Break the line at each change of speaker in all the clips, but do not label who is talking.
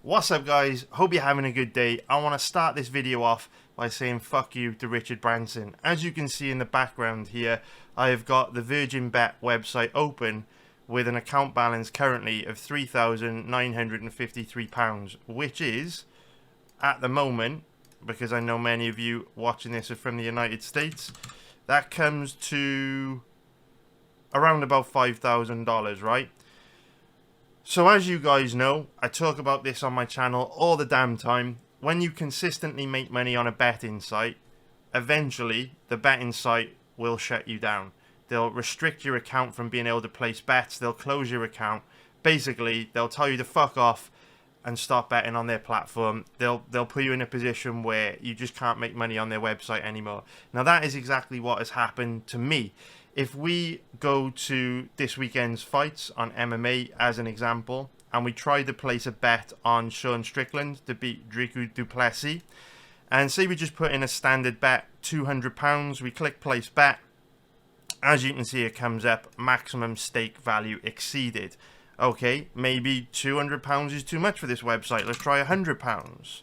What's up, guys? Hope you're having a good day. I want to start this video off by saying fuck you to Richard Branson. As you can see in the background here, I have got the Virgin Bet website open with an account balance currently of £3,953, which is, at the moment, because I know many of you watching this are from the United States, that comes to around about $5,000, right? So as you guys know, I talk about this on my channel all the damn time. When you consistently make money on a betting site, eventually the betting site will shut you down. They'll restrict your account from being able to place bets. They'll close your account. Basically, they'll tell you to fuck off and stop betting on their platform. They'll put you in a position where you just can't make money on their website anymore. Now that is exactly what has happened to me. If we go to this weekend's fights on MMA as an example, and we try to place a bet on Sean Strickland to beat du Plessis, and say we just put in a standard bet, £200, we click place bet, as you can see it comes up, maximum stake value exceeded. Okay, maybe £200 is too much for this website, let's try £100.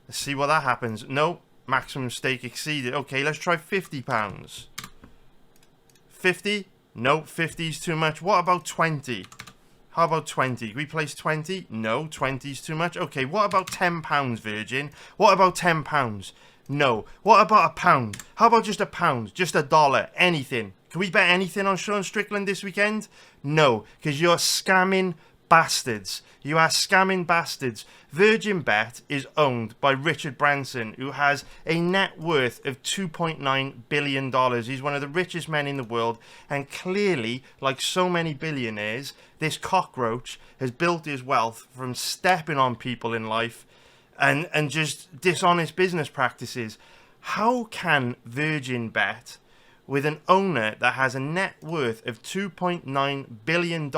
Let's see what that happens. No, maximum stake exceeded. Okay, let's try £50. 50? No, 50 is too much. What about 20? How about 20? Can we place 20? No, 20 is too much. Okay, what about £10, Virgin? What about £10? No. What about a pound? How about just a pound? Just a dollar? Anything? Can we bet anything on Sean Strickland this weekend? No, because you're scamming bastards. You are scamming bastards. Virgin Bet is owned by Richard Branson, who has a net worth of $2.9 billion. He's one of the richest men in the world, and clearly, like so many billionaires, this cockroach has built his wealth from stepping on people in life and just dishonest business practices. How can Virgin Bet, with an owner that has a net worth of $2.9 billion,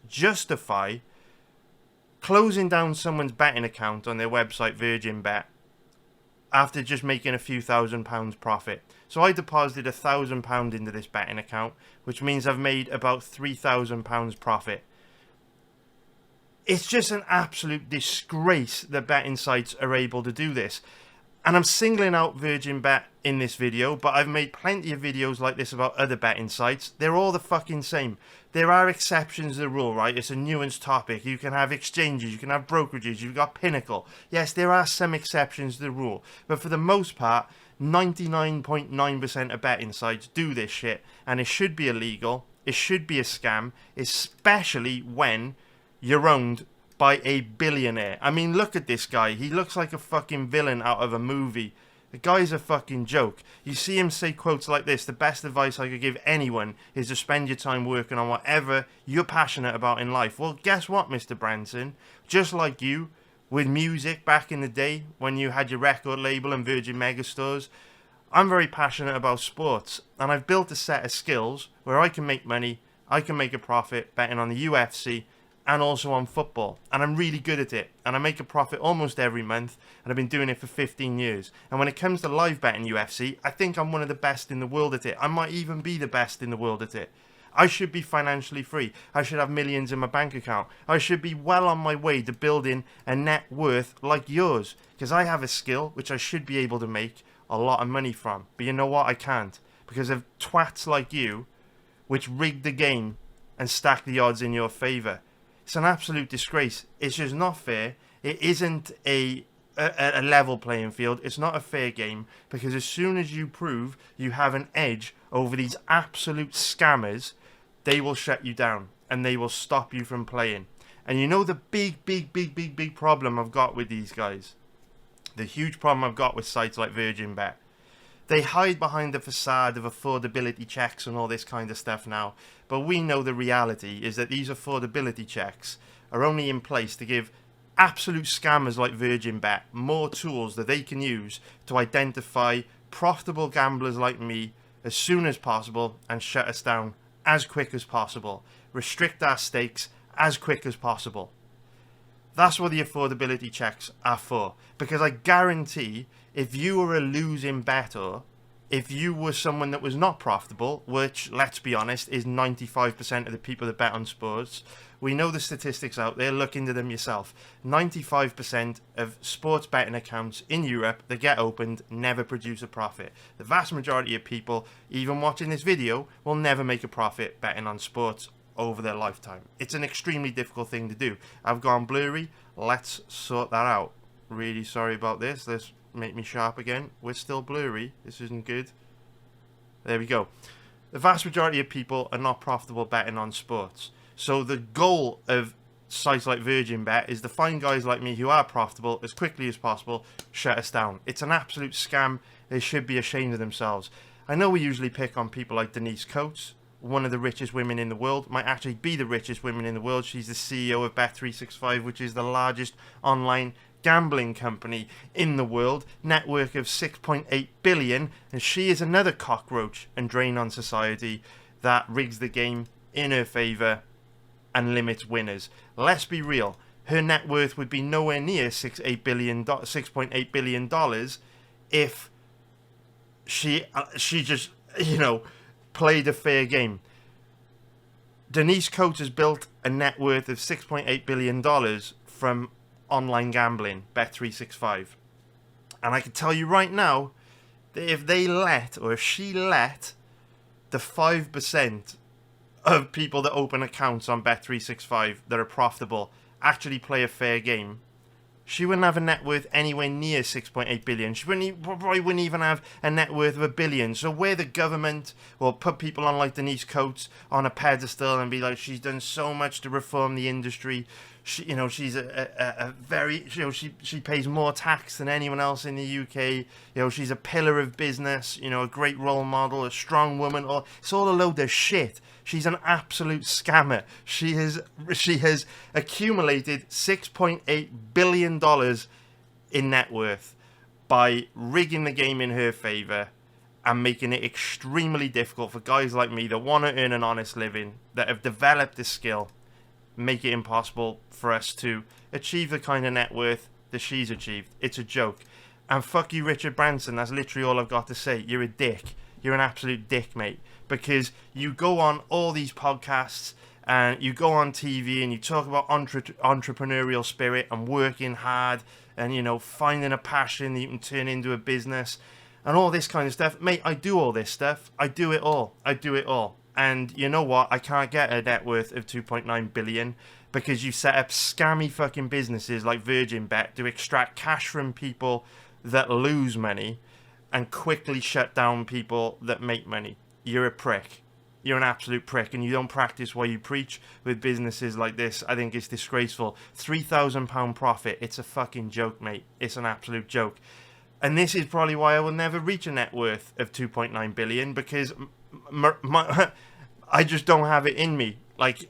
justify closing down someone's betting account on their website, Virgin Bet, after just making a few £1,000 profit? So I deposited £1,000 into this betting account, which means I've made about £3,000 profit. It's just an absolute disgrace that betting sites are able to do this. And I'm singling out Virgin Bet in this video, but I've made plenty of videos like this about other betting sites. They're all the fucking same. There are exceptions to the rule, right? It's a nuanced topic. You can have exchanges, you can have brokerages, you've got Pinnacle. Yes, there are some exceptions to the rule, but for the most part, 99.9% of betting sites do this shit, and it should be illegal. It should be a scam, especially when you're owned by a billionaire. I mean, look at this guy. He looks like a fucking villain out of a movie. The guy's a fucking joke. You see him say quotes like this: the best advice I could give anyone is to spend your time working on whatever you're passionate about in life. Well, guess what, Mr. Branson? Just like you, with music back in the day, when you had your record label and Virgin Megastores, I'm very passionate about sports. And I've built a set of skills where I can make money, I can make a profit betting on the UFC, and also on football, and I'm really good at it, and I make a profit almost every month, and I've been doing it for 15 years. And when it comes to live betting UFC, I think I'm one of the best in the world at it. I might even be the best in the world at it. I should be financially free. I should have millions in my bank account. I should be well on my way to building a net worth like yours, because I have a skill which I should be able to make a lot of money from. But you know what? I can't, because of twats like you, which rig the game and stack the odds in your favour. It's an absolute disgrace. It's just not fair. It isn't a level playing field. It's not a fair game, because as soon as you prove you have an edge over these absolute scammers, they will shut you down and they will stop you from playing. And you know the big problem I've got with these guys? The huge problem I've got with sites like Virgin Bet. They hide behind the facade of affordability checks and all this kind of stuff now. But we know the reality is that these affordability checks are only in place to give absolute scammers like Virgin Bet more tools that they can use to identify profitable gamblers like me as soon as possible and shut us down as quick as possible. Restrict our stakes as quick as possible. That's what the affordability checks are for. Because I guarantee, if you were a losing bettor, if you were someone that was not profitable, which, let's be honest, is 95% of the people that bet on sports, We know the statistics out there. Look into them yourself. 95% of sports betting accounts in Europe that get opened never produce a profit. The vast majority of people, even watching this video, will never make a profit betting on sports over their lifetime. It's an extremely difficult thing to do. I've gone blurry. Let's sort that out. Really sorry about this. Let's make me sharp again. We're still blurry. This isn't good. There we go. The vast majority of people are not profitable betting on sports. So the goal of sites like Virgin Bet is to find guys like me who are profitable as quickly as possible, shut us down. It's an absolute scam. They should be ashamed of themselves. I know we usually pick on people like Denise Coates, one of the richest women in the world, might actually be the richest woman in the world. She's the CEO of Bet365, which is the largest online gambling company in the world, net worth of 6.8 billion, and she is another cockroach and drain on society that rigs the game in her favour and limits winners. Let's be real, her net worth would be nowhere near $6.8 billion if she just, played a fair game. Denise Coates has built a net worth of $6.8 billion from online gambling, Bet365. And I can tell you right now that if she let the 5% of people that open accounts on Bet365 that are profitable actually play a fair game, she wouldn't have a net worth anywhere near 6.8 billion. She probably wouldn't even have a net worth of $1 billion. So where the government will put people on like Denise Coates on a pedestal and be like, she's done so much to reform the industry. She's a very, she pays more tax than anyone else in the UK. She's a pillar of business, a great role model, a strong woman. It's all a load of shit. She's an absolute scammer. She has accumulated $6.8 billion in net worth by rigging the game in her favour and making it extremely difficult for guys like me that want to earn an honest living, that have developed this skill, make it impossible for us to achieve the kind of net worth that she's achieved. It's a joke. And fuck you, Richard Branson. That's literally all I've got to say. You're a dick. You're an absolute dick, mate. Because you go on all these podcasts and you go on TV and you talk about entrepreneurial spirit and working hard and, finding a passion that you can turn into a business and all this kind of stuff. Mate, I do all this stuff. I do it all. And you know what? I can't get a net worth of 2.9 billion because you set up scammy fucking businesses like Virgin Bet to extract cash from people that lose money and quickly shut down people that make money. You're a prick. You're an absolute prick, and you don't practice what you preach with businesses like this. I think it's disgraceful. £3,000 profit. It's a fucking joke, mate. It's an absolute joke. And this is probably why I will never reach a net worth of 2.9 billion because I just don't have it in me. Like,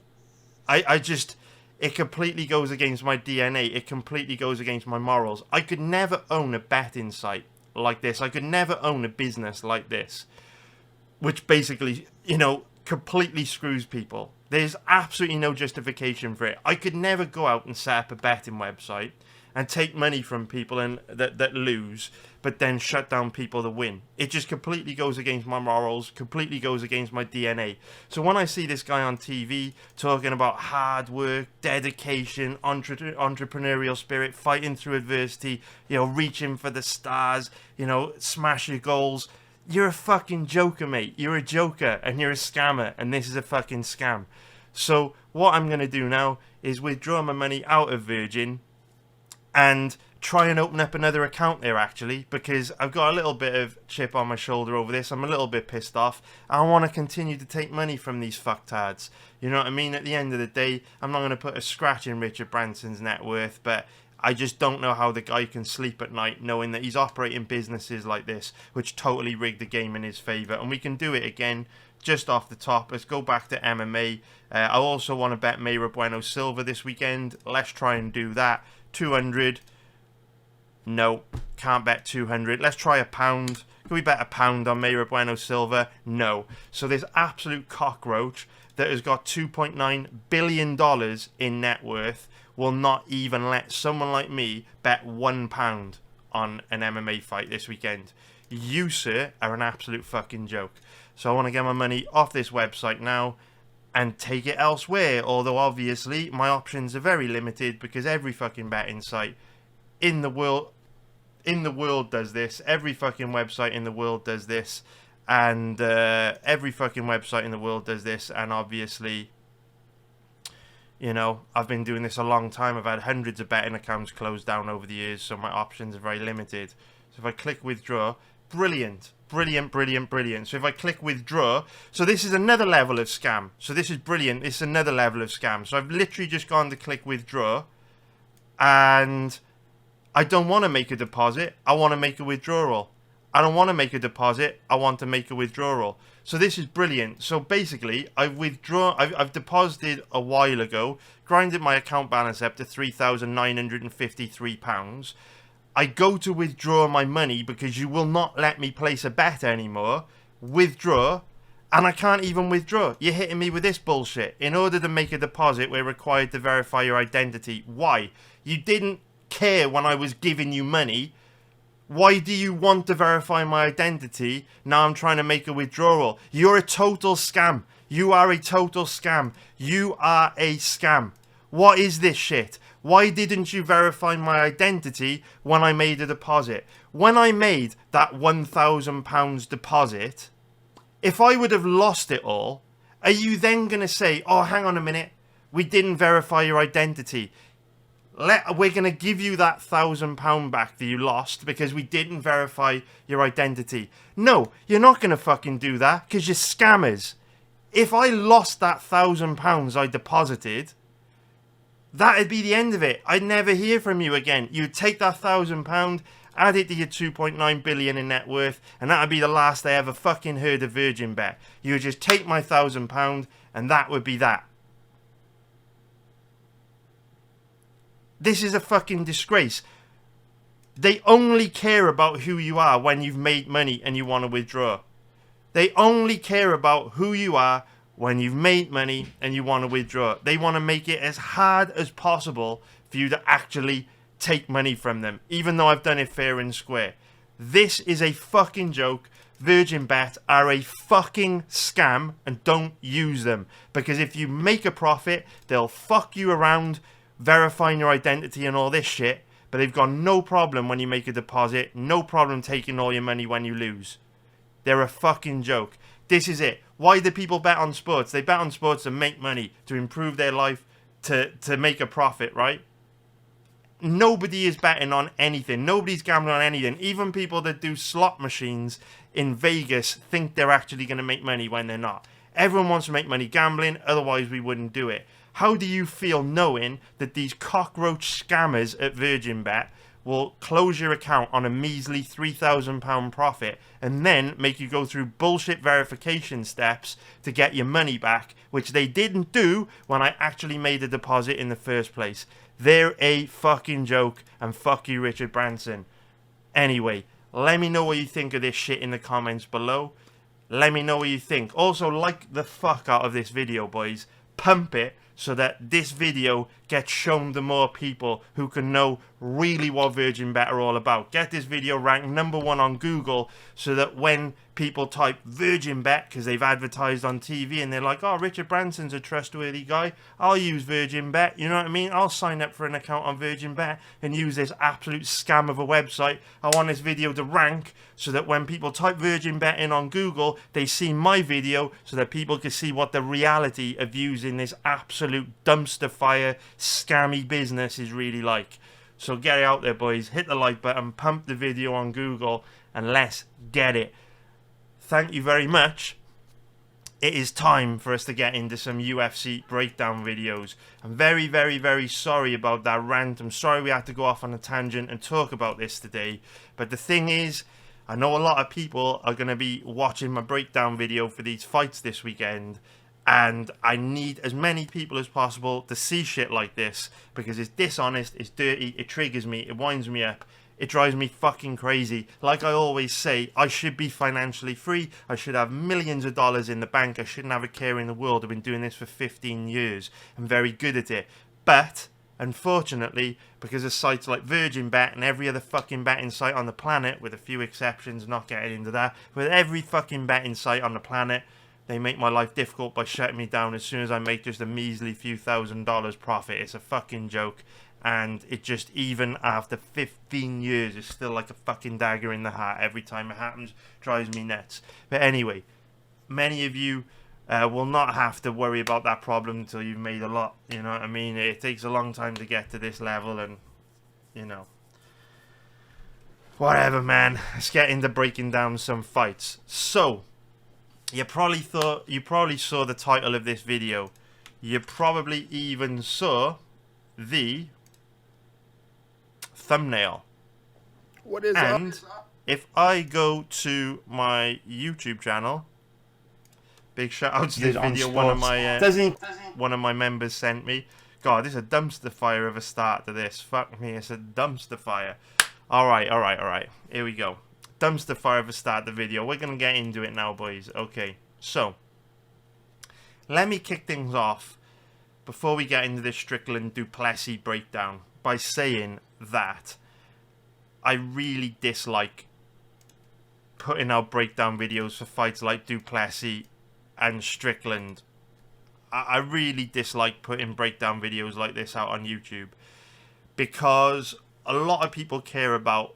it completely goes against my DNA. It completely goes against my morals. I could never own a betting site like this. I could never own a business like this, which basically, completely screws people. There's absolutely no justification for it. I could never go out and set up a betting website and take money from people that lose, but then shut down people that win. It just completely goes against my morals, completely goes against my DNA. So when I see this guy on TV talking about hard work, dedication, entrepreneurial spirit, fighting through adversity, reaching for the stars, smash your goals, you're a fucking joker, mate. You're a joker and you're a scammer, and this is a fucking scam. So what I'm going to do now is withdraw my money out of Virgin and try and open up another account there, actually, because I've got a little bit of chip on my shoulder over this. I'm a little bit pissed off. I want to continue to take money from these fucktards. You know what I mean? At the end of the day, I'm not going to put a scratch in Richard Branson's net worth, but I just don't know how the guy can sleep at night knowing that he's operating businesses like this, which totally rigged the game in his favour. And we can do it again just off the top. Let's go back to MMA. I also want to bet Barriault Silva this weekend. Let's try and do that. 200. No, can't bet 200. Let's try £1. Can we bet £1 on Barriault Silva? No. So this absolute cockroach that has got $2.9 billion in net worth will not even let someone like me bet £1 on an MMA fight this weekend. You, sir, are an absolute fucking joke. So I want to get my money off this website now and take it elsewhere. Although obviously my options are very limited because every fucking betting site in the world does this. Every fucking website in the world does this, and every fucking website in the world does this. And obviously, you know, I've been doing this a long time. I've had hundreds of betting accounts closed down over the years, so my options are very limited. So if I click withdraw, brilliant. So if I click withdraw, so this is another level of scam. So this is brilliant. It's another level of scam. So I've literally just gone to click withdraw, and I don't want to make a deposit. I want to make a withdrawal. I don't want to make a deposit. I want to make a withdrawal. So this is brilliant. So basically, I've deposited a while ago, grinded my account balance up to £3,953. I go to withdraw my money because you will not let me place a bet anymore. Withdraw, and I can't even withdraw. You're hitting me with this bullshit. In order to make a deposit, we're required to verify your identity. Why? You didn't care when I was giving you money. Why do you want to verify my identity? Now I'm trying to make a withdrawal. You're a total scam. You are a total scam. You are a scam. What is this shit? Why didn't you verify my identity when I made a deposit? When I made that £1,000 deposit, if I would have lost it all, are you then going to say, oh, hang on a minute, we didn't verify your identity. We're going to give you that £1,000 back that you lost because we didn't verify your identity. No, you're not going to fucking do that because you're scammers. If I lost that £1,000 I deposited, that'd be the end of it. I'd never hear from you again. You'd take that £1,000, add it to your 2.9 billion in net worth, and that'd be the last I ever fucking heard of Virgin Bet. You would just take my £1,000, and that would be that. This is a fucking disgrace. They only care about who you are when you've made money and you want to withdraw. They only care about who you are when you've made money and you want to withdraw. They want to make it as hard as possible for you to actually take money from them, even though I've done it fair and square. This is a fucking joke. Virgin Bet are a fucking scam, and don't use them. Because if you make a profit, they'll fuck you around, verifying your identity and all this shit, but they've got no problem when you make a deposit, no problem taking all your money when you lose. They're a fucking joke. This is it. Why do people bet on sports? They bet on sports to make money, to improve their life, to make a profit, right? Nobody is betting on anything. Nobody's gambling on anything. Even people that do slot machines in Vegas think they're actually going to make money when they're not. Everyone wants to make money gambling, otherwise we wouldn't do it. How do you feel knowing that these cockroach scammers at Virgin Bet will close your account on a measly £3,000 profit and then make you go through bullshit verification steps to get your money back, which they didn't do when I actually made a deposit in the first place? They're a fucking joke, and fuck you, Richard Branson. Anyway, let me know what you think of this shit in the comments below. Let me know what you think. Also, like the fuck out of this video, boys. Pump it so that this video gets shown to more people who can know really what Virgin Bet are all about. Get this video ranked #1 on Google so that when people type Virgin Bet because they've advertised on TV and they're like, oh, Richard Branson's a trustworthy guy, I'll use Virgin Bet, you know what I mean? I'll sign up for an account on Virgin Bet and use this absolute scam of a website. I want this video to rank so that when people type Virgin Bet in on Google, they see my video so that people can see what the reality of using this absolute dumpster fire scammy business is really like. So get it out there, boys. Hit the like button, pump the video on Google, and let's get it. Thank you very much. It is time for us to get into some UFC breakdown videos. I'm very, very, very sorry about that rant. I'm sorry we had to go off on a tangent and talk about this today. But the thing is, I know a lot of people are going to be watching my breakdown video for these fights this weekend. And I need as many people as possible to see shit like this because it's dishonest, it's dirty, it triggers me, it winds me up, it drives me fucking crazy. Like I always say, I should be financially free, I should have millions of dollars in the bank, I shouldn't have a care in the world. I've been doing this for 15 years, I'm very good at it. But, unfortunately, because of sites like Virgin Bet and every other fucking betting site on the planet, with a few exceptions, not getting into that, with every fucking betting site on the planet, They make my life difficult by shutting me down as soon as I make just a measly few $1,000s profit. It's a fucking joke. And it just, even after 15 years, is still like a fucking dagger in the heart. Every time it happens, drives me nuts. But anyway, many of you will not have to worry about that problem until you've made a lot. You know what I mean? It takes a long time to get to this level, and, you know. Whatever, man. Let's get into breaking down some fights. So, you probably saw the title of this video. You probably even saw the thumbnail.
What is
and
up?
If I go to my YouTube channel, big shout out to this video one of my members sent me. God, this is a dumpster fire of a start to this. Fuck me, it's a dumpster fire. Alright. Here we go. Dumpster fire of a start to the video. We're gonna get into it now, boys. Okay, so let me kick things off before we get into this Strickland Duplessis breakdown by saying that I really dislike putting out breakdown videos for fights like Duplessis and Strickland. I really dislike putting breakdown videos like this out on YouTube, because a lot of people care about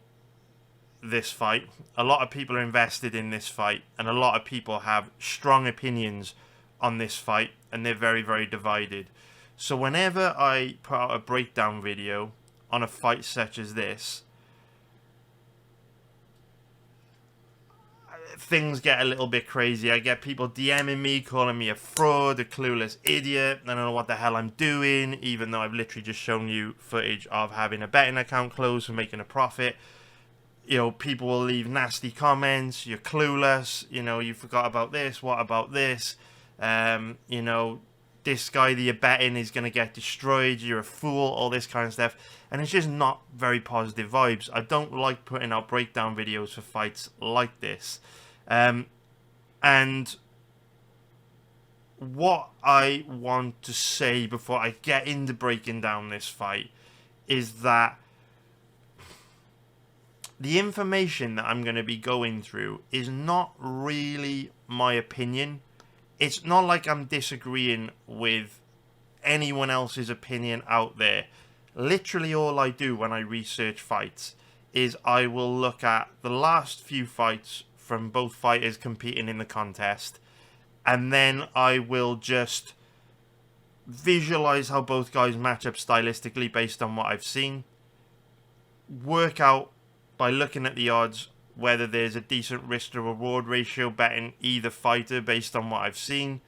this fight, a lot of people are invested in this fight, and a lot of people have strong opinions on this fight, and they're very, very divided. So whenever I put out a breakdown video on a fight such as this, things get a little bit crazy. I get people DMing me, calling me a fraud, a clueless idiot. I don't know what the hell I'm doing, even though I've literally just shown you footage of having a betting account closed for making a profit. You know, people will leave nasty comments. You're clueless. You know, you forgot about this. What about this? You know, this guy that you're betting is going to get destroyed. You're a fool. All this kind of stuff. And it's just not very positive vibes. I don't like putting out breakdown videos for fights like this. And what I want to say before I get into breaking down this fight is that the information that I'm going to be going through is not really my opinion. It's not like I'm disagreeing with anyone else's opinion out there. Literally all I do when I research fights is I will look at the last few fights from both fighters competing in the contest, and then I will just visualize how both guys match up stylistically based on what I've seen, work out by looking at the odds whether there's a decent risk to reward ratio betting either fighter based on what I've seen.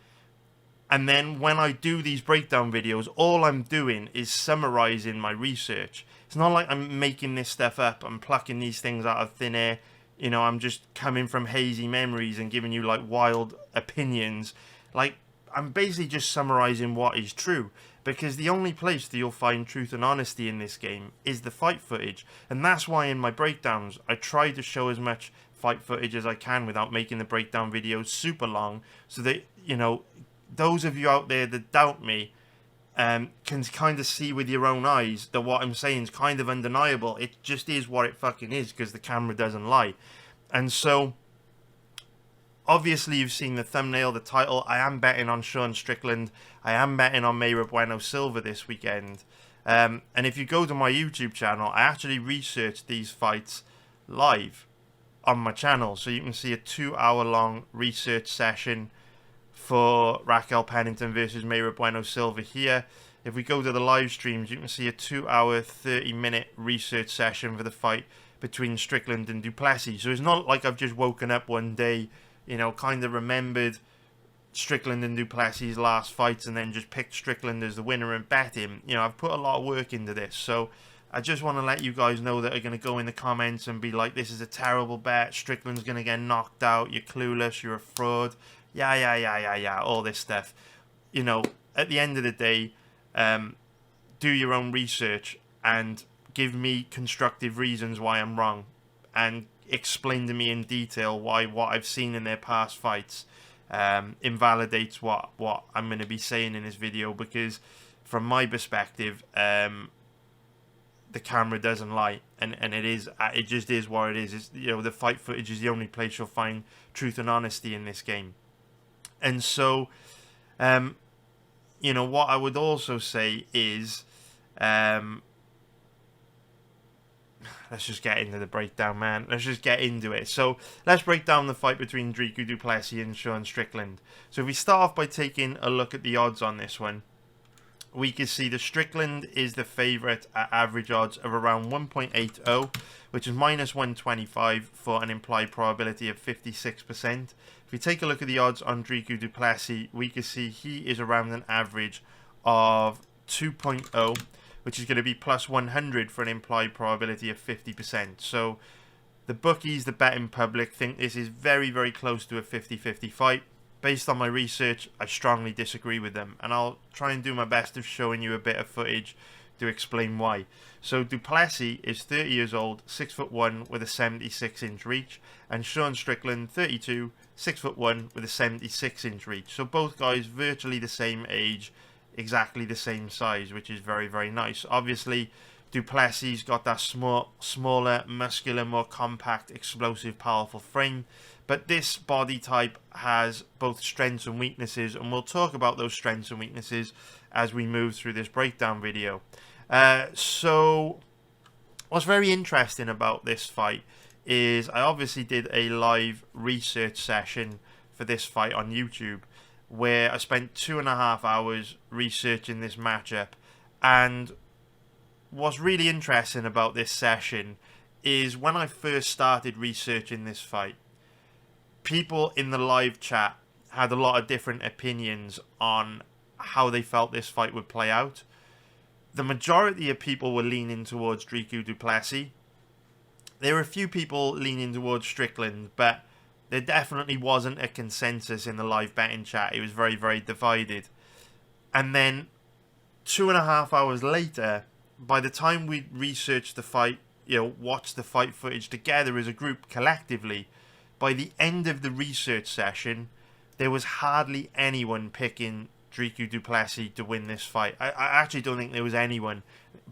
And then when I do these breakdown videos, all I'm doing is summarizing my research. It's not like I'm making this stuff up. I'm plucking these things out of thin air. You know, I'm just coming from hazy memories and giving you like wild opinions. Like, I'm basically just summarizing what is true, because the only place that you'll find truth and honesty in this game is the fight footage. And that's why in my breakdowns, I try to show as much fight footage as I can without making the breakdown videos super long, so that, you know, those of you out there that doubt me can kind of see with your own eyes that what I'm saying is kind of undeniable. It just is what it fucking is, because the camera doesn't lie. And so, obviously you've seen the thumbnail, the title. I am betting on Sean Strickland. I am betting on Magny Silva this weekend. And if you go to my YouTube channel, I actually researched these fights live on my channel. So you can see a 2-hour long research session for Raquel Pennington versus Magny Silva here. If we go to the live streams, you can see a 2-hour, 30-minute research session for the fight between Strickland and Duplessis. So it's not like I've just woken up one day, you know, kind of remembered Strickland and Duplessis' last fights and then just picked Strickland as the winner and bet him. You know, I've put a lot of work into this. So I just want to let you guys know that are going to go in the comments and be like, this is a terrible bet, Strickland's going to get knocked out, you're clueless, you're a fraud. Yeah, all this stuff. You know, at the end of the day, do your own research and give me constructive reasons why I'm wrong, and explain to me in detail why what I've seen in their past fights invalidates what I'm going to be saying in this video, because from my perspective, the camera doesn't lie, and it just is what it is. It's, you know, the fight footage is the only place you'll find truth and honesty in this game. And so, you know, what I would also say is, let's just get into the breakdown, man. Let's just get into it. So let's break down the fight between Dricus du Plessis and Sean Strickland. So if we start off by taking a look at the odds on this one, we can see the Strickland is the favourite at average odds of around 1.80, which is minus 125 for an implied probability of 56%. If we take a look at the odds on Dricus du Plessis, we can see he is around an average of 2.0, which is going to be plus 100 for an implied probability of 50%. So the bookies, the betting public, think this is very, very close to a 50-50 fight. Based on my research, I strongly disagree with them, and I'll try and do my best of showing you a bit of footage to explain why. So du Plessis is 30 years old, 6'1" with a 76-inch reach, and Sean Strickland, 32, 6'1" with a 76-inch reach. So both guys virtually the same age, exactly the same size, which is very, very nice. Obviously, du Plessis got that smaller, muscular, more compact, explosive, powerful frame. But this body type has both strengths and weaknesses, and we'll talk about those strengths and weaknesses as we move through this breakdown video. So what's very interesting about this fight is I obviously did a live research session for this fight on YouTube, where I spent 2.5 hours researching this matchup. And what's really interesting about this session is when I first started researching this fight, people in the live chat had a lot of different opinions on how they felt this fight would play out. The majority of people were leaning towards Dricus du Plessis. There were a few people leaning towards Strickland, but there definitely wasn't a consensus in the live betting chat. It was very, very divided. And then 2.5 hours later, by the time we researched the fight, you know, watched the fight footage together as a group collectively, by the end of the research session, there was hardly anyone picking Dricus du Plessis to win this fight. I actually don't think there was anyone.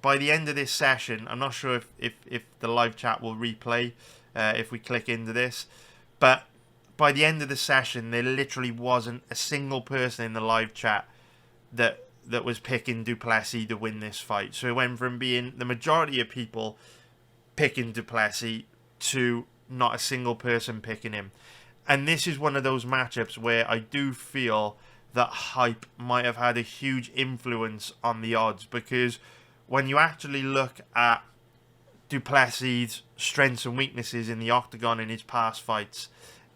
By the end of this session, I'm not sure if the live chat will replay if we click into this, but by the end of the session, there literally wasn't a single person in the live chat that was picking du Plessis to win this fight. So it went from being the majority of people picking du Plessis to not a single person picking him. And this is one of those matchups where I do feel that hype might have had a huge influence on the odds, because when you actually look at du Plessis' strengths and weaknesses in the octagon in his past fights,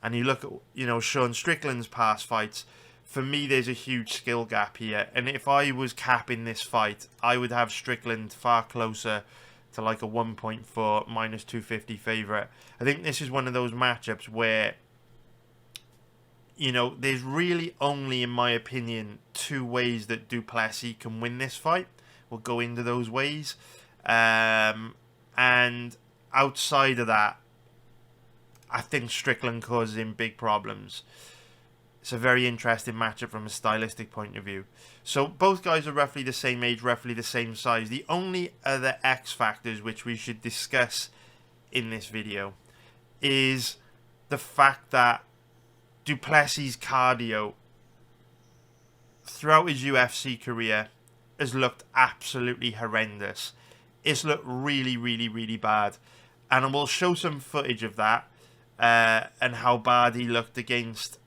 and you look at, you know, Sean Strickland's past fights, for me there's a huge skill gap here. And if I was capping this fight, I would have Strickland far closer to like a 1.4 minus 250 favourite. I think this is one of those matchups where, you know, there's really only, in my opinion, 2 ways that du Plessis can win this fight. We'll go into those ways. And outside of that, I think Strickland causes him big problems. It's a very interesting matchup from a stylistic point of view. So both guys are roughly the same age, roughly the same size. The only other X factors which we should discuss in this video is the fact that du Plessis' cardio throughout his UFC career has looked absolutely horrendous. It's looked really, really, really bad. And we'll show some footage of that and how bad he looked against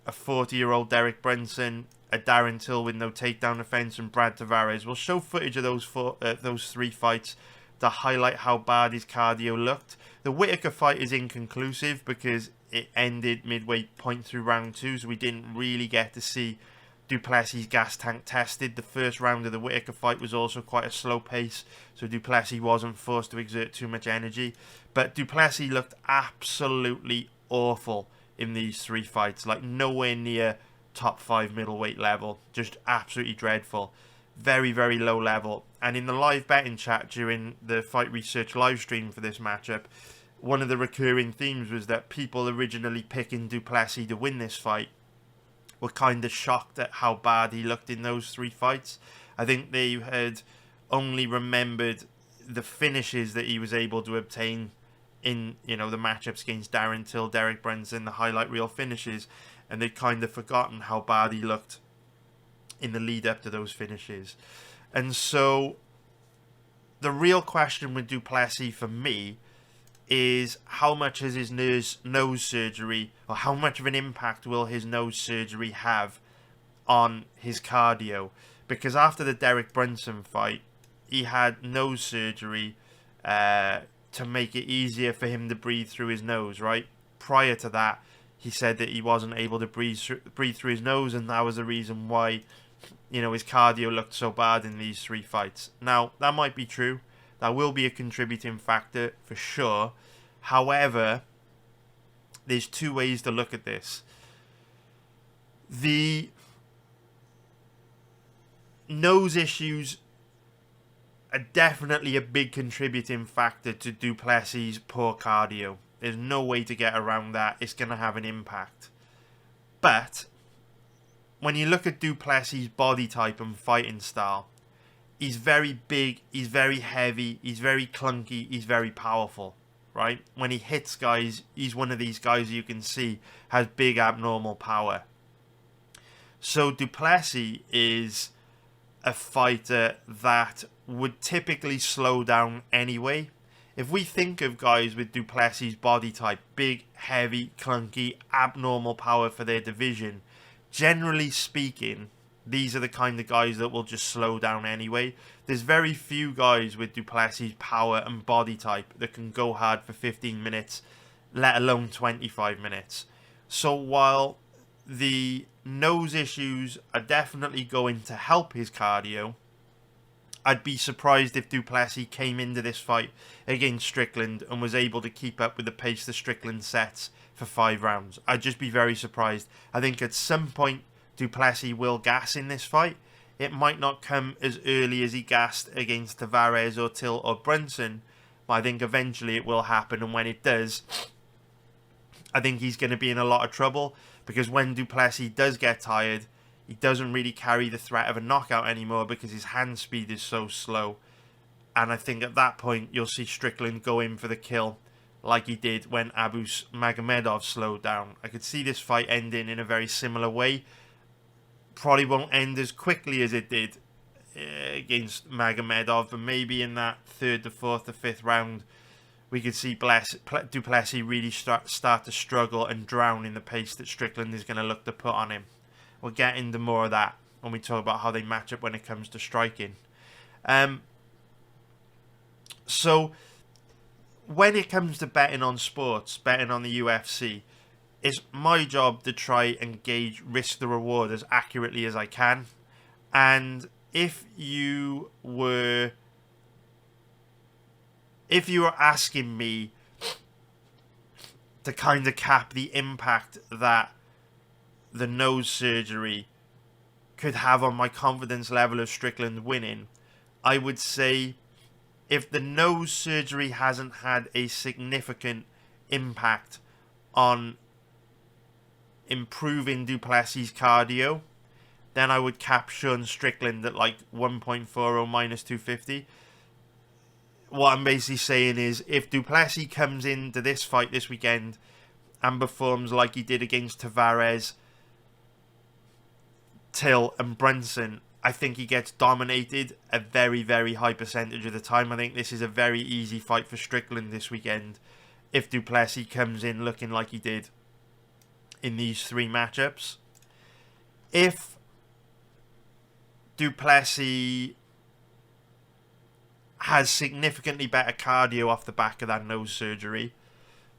a 40-year-old Derek Brunson, a Darren Till with no takedown offense, and Brad Tavares. We'll show footage of those 3 fights to highlight how bad his cardio looked. The Whittaker fight is inconclusive because it ended midway point through round 2, so we didn't really get to see du Plessis' gas tank tested. The first round of the Whittaker fight was also quite a slow pace, so du Plessis wasn't forced to exert too much energy. But du Plessis looked absolutely awful in these 3 fights, like nowhere near top 5 middleweight level, just absolutely dreadful, very, very low level. And in the live betting chat during the fight research live stream for this matchup, one of the recurring themes was that people originally picking du Plessis to win this fight were kind of shocked at how bad he looked in those 3 fights. I think they had only remembered the finishes that he was able to obtain in, you know, the matchups against Darren Till, Derek Brunson, the highlight reel finishes. and they'd kind of forgotten how bad he looked in the lead up to those finishes. And so the real question with Du Plessis for me is how much has his nose surgery, or how much of an impact will his nose surgery have on his cardio? Because after the Derek Brunson fight, he had nose surgery to make it easier for him to breathe through his nose, right? Prior to that, he said that he wasn't able to breathe through his nose, and that was the reason why, you know, his cardio looked so bad in these 3 fights. Now, that might be true. That will be a contributing factor for sure. However, there's 2 ways to look at this. The nose issues are definitely a big contributing factor to Du Plessis' poor cardio. There's no way to get around that. It's going to have an impact. But when you look at Du Plessis' body type and fighting style, he's very big, he's very heavy, he's very clunky, he's very powerful, right? When he hits guys, he's one of these guys you can see has big abnormal power. So Du Plessis is a fighter that would typically slow down anyway. If we think of guys with Du Plessis' body type, big, heavy, clunky, abnormal power for their division, generally speaking, these are the kind of guys that will just slow down anyway. There's very few guys with Du Plessis' power and body type that can go hard for 15 minutes, let alone 25 minutes. So while the nose issues are definitely going to help his cardio, I'd be surprised if Du Plessis came into this fight against Strickland and was able to keep up with the pace that Strickland sets for 5 rounds. I'd just be very surprised. I think at some point Du Plessis will gas in this fight. It might not come as early as he gassed against Tavares or Till or Brunson, but I think eventually it will happen, and when it does, I think he's going to be in a lot of trouble, because when Du Plessis does get tired, he doesn't really carry the threat of a knockout anymore because his hand speed is so slow. And I think at that point you'll see Strickland go in for the kill like he did when Abus Magomedov slowed down. I could see this fight ending in a very similar way. Probably won't end as quickly as it did against Magomedov, but maybe in that 3rd to 4th to 5th round we could see Du Plessis really start to struggle and drown in the pace that Strickland is going to look to put on him. We'll get into more of that when we talk about how they match up when it comes to striking. So when it comes to betting on sports, betting on the UFC, it's my job to try and gauge risk to reward as accurately as I can. And if you were asking me to kind of cap the impact that the nose surgery could have on my confidence level of Strickland winning, I would say if the nose surgery hasn't had a significant impact on improving Du Plessis' cardio, then I would cap Sean Strickland at like 1.40 minus 250. What I'm basically saying is, if Du Plessis comes into this fight this weekend and performs like he did against Tavares, Till and Brunson, I think he gets dominated a very, very high percentage of the time. I think this is a very easy fight for Strickland this weekend if Du Plessis comes in looking like he did in these 3 matchups. If Du Plessis has significantly better cardio off the back of that nose surgery,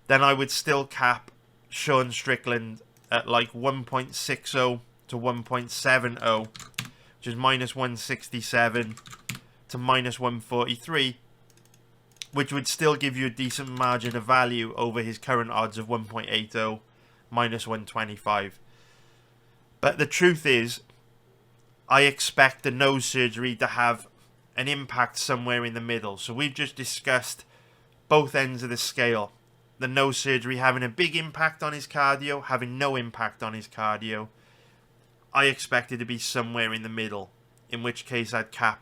then I would still cap Sean Strickland at like 1.60 to 1.70, which is minus 167 to minus 143, which would still give you a decent margin of value over his current odds of 1.80, minus 125. But the truth is, I expect the nose surgery to have an impact somewhere in the middle. So we've just discussed both ends of the scale. The nose surgery having a big impact on his cardio, having no impact on his cardio. I expect it to be somewhere in the middle, in which case I'd cap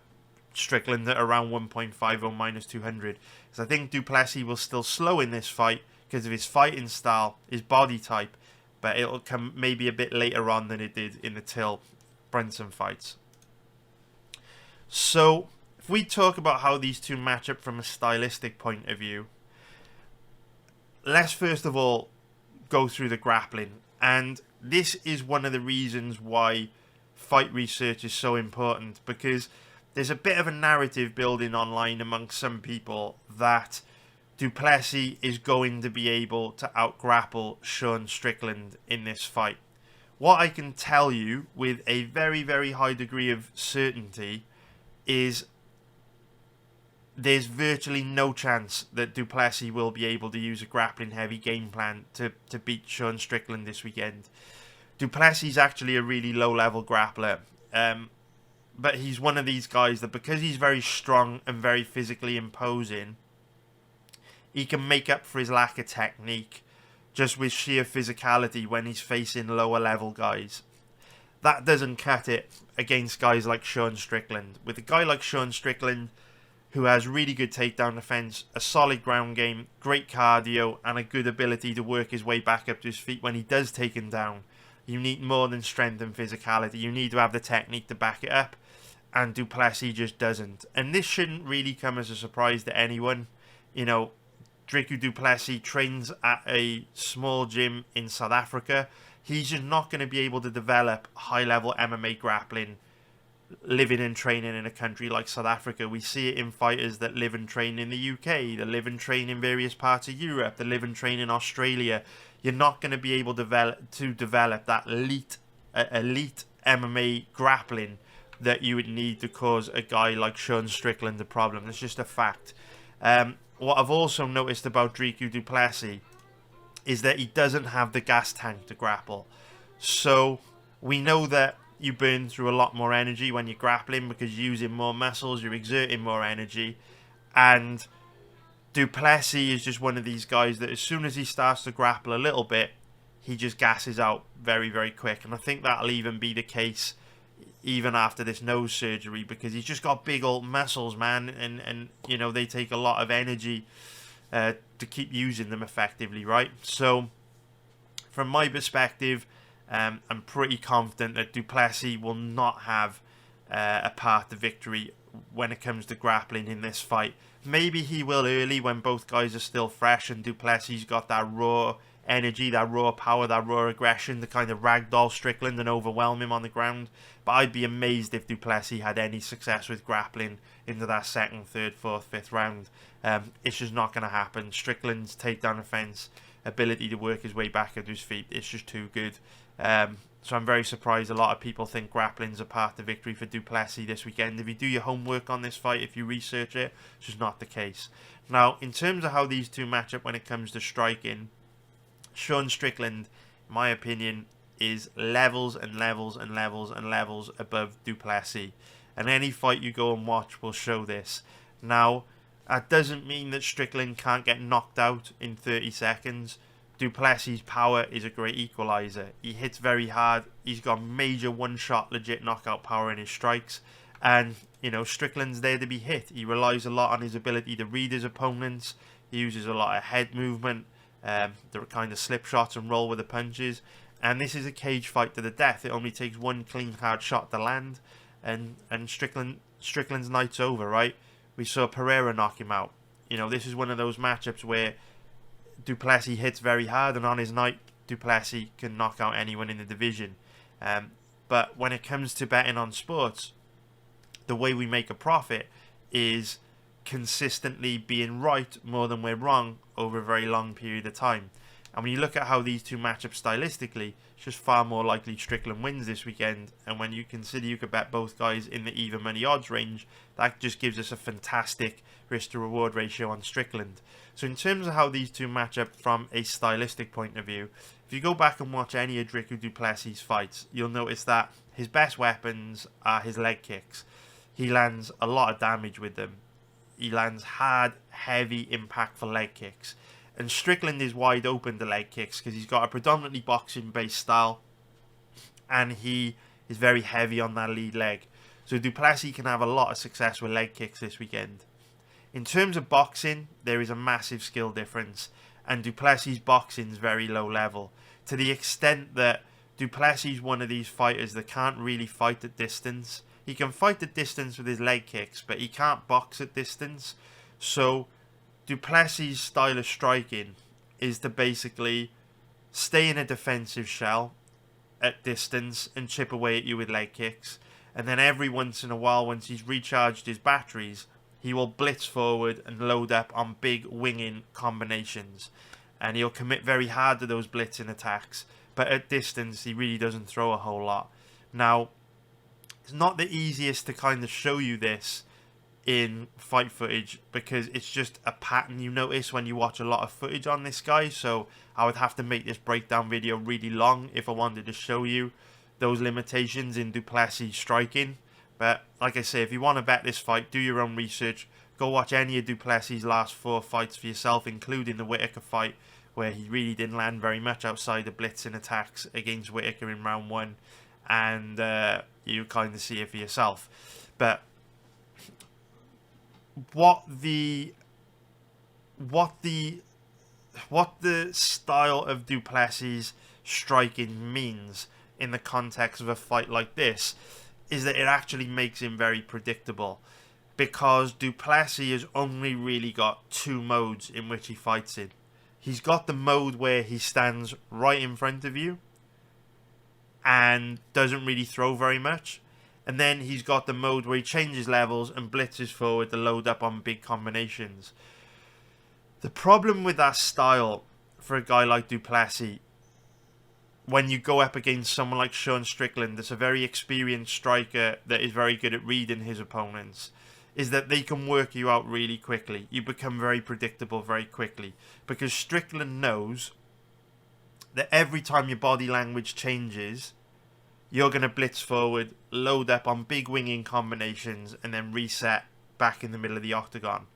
Strickland at around 1.50 minus 200. Because I think Du Plessis will still slow in this fight because of his fighting style, his body type, but it'll come maybe a bit later on than it did in the Till Brunson fights. So if we talk about how these two match up from a stylistic point of view, let's first of all go through the grappling. And this is one of the reasons why fight research is so important, because there's a bit of a narrative building online amongst some people that du Plessis is going to be able to out-grapple Sean Strickland in this fight. What I can tell you with a very, very high degree of certainty is there's virtually no chance that du Plessis will be able to use a grappling-heavy game plan to beat Sean Strickland this weekend. Du Plessis is actually a really low-level grappler, but he's one of these guys that, because he's very strong and very physically imposing, he can make up for his lack of technique just with sheer physicality when he's facing lower-level guys. That doesn't cut it against guys like Sean Strickland. With a guy like Sean Strickland, who has really good takedown defense, a solid ground game, great cardio, and a good ability to work his way back up to his feet when he does take him down, you need more than strength and physicality. You need to have the technique to back it up, and du Plessis just doesn't. And this shouldn't really come as a surprise to anyone. You know, Dricus du Plessis trains at a small gym in South Africa. He's just not going to be able to develop high-level MMA grappling living and training in a country like South Africa. We see it in fighters that live and train in the UK, that live and train in various parts of Europe, that live and train in Australia. You're not going to be able to develop that elite MMA grappling that you would need to cause a guy like Sean Strickland a problem. It's just a fact. What I've also noticed about Dricus du Plessis is that he doesn't have the gas tank to grapple. So we know that you burn through a lot more energy when you're grappling because you're using more muscles, you're exerting more energy. And du Plessis is just one of these guys that as soon as he starts to grapple a little bit, he just gasses out very, very quick. And I think that'll even be the case even after this nose surgery, because he's just got big old muscles, man, and you know, they take a lot of energy to keep using them effectively, right? So from my perspective, I'm pretty confident that du Plessis will not have a path to victory when it comes to grappling in this fight. Maybe he will early when both guys are still fresh and du Plessis got that raw energy, that raw power, that raw aggression to kind of ragdoll Strickland and overwhelm him on the ground. But I'd be amazed if du Plessis had any success with grappling into that second, third, fourth, fifth round. It's just not going to happen. Strickland's takedown offense, ability to work his way back at his feet, it's just too good. So I'm very surprised a lot of people think grappling's a path to victory for du Plessis this weekend. If you do your homework on this fight, if you research it, it's just not the case. Now, in terms of how these two match up when it comes to striking, Sean Strickland, in my opinion, is levels and levels and levels and levels above du Plessis. And any fight you go and watch will show this. Now, that doesn't mean that Strickland can't get knocked out in 30 seconds. Du Plessis' power is a great equalizer. He hits very hard. He's got major one-shot legit knockout power in his strikes. And, you know, Strickland's there to be hit. He relies a lot on his ability to read his opponents. He uses a lot of head movement. The kind of slip shots and roll with the punches. And this is a cage fight to the death. It only takes one clean, hard shot to land. And Strickland's night's over, right? We saw Pereira knock him out. You know, this is one of those matchups where du Plessis hits very hard, and on his night, du Plessis can knock out anyone in the division. But when it comes to betting on sports, the way we make a profit is consistently being right more than we're wrong over a very long period of time. And when you look at how these two match up stylistically, it's just far more likely Strickland wins this weekend. And when you consider you could bet both guys in the even money odds range, that just gives us a fantastic risk to reward ratio on Strickland. So in terms of how these two match up from a stylistic point of view, if you go back and watch any of Dricus du Plessis' fights, you'll notice that his best weapons are his leg kicks. He lands a lot of damage with them. He lands hard, heavy, impactful leg kicks. And Strickland is wide open to leg kicks because he's got a predominantly boxing-based style. And he is very heavy on that lead leg. So du Plessis can have a lot of success with leg kicks this weekend. In terms of boxing, there is a massive skill difference. And du Plessis' boxing is very low level. to the extent that du Plessis is one of these fighters that can't really fight at distance. He can fight at distance with his leg kicks, but he can't box at distance. So du Plessis' style of striking is to basically stay in a defensive shell at distance and chip away at you with leg kicks. And then every once in a while, once he's recharged his batteries, he will blitz forward and load up on big winging combinations. And he'll commit very hard to those blitzing attacks. But at distance, he really doesn't throw a whole lot. Now, it's not the easiest to kind of show you this in fight footage, because it's just a pattern you notice when you watch a lot of footage on this guy. So I would have to make this breakdown video really long if I wanted to show you those limitations in du Plessis striking. But like I say, if you want to bet this fight, do your own research. Go watch any of du Plessis' last 4 fights for yourself, including the Whittaker fight, where he really didn't land very much outside of blitzing attacks against Whittaker in round 1. And you kind of see it for yourself. But what the style of du Plessis' striking means in the context of a fight like this is that it actually makes him very predictable, because du Plessis has only really got 2 modes in which he fights in. He's got the mode where he stands right in front of you and doesn't really throw very much. And then he's got the mode where he changes levels and blitzes forward to load up on big combinations. The problem with that style for a guy like du Plessis, when you go up against someone like Sean Strickland, that's a very experienced striker that is very good at reading his opponents, is that they can work you out really quickly. You become very predictable very quickly, because Strickland knows that every time your body language changes, you're going to blitz forward, load up on big winging combinations, and then reset back in the middle of the octagon.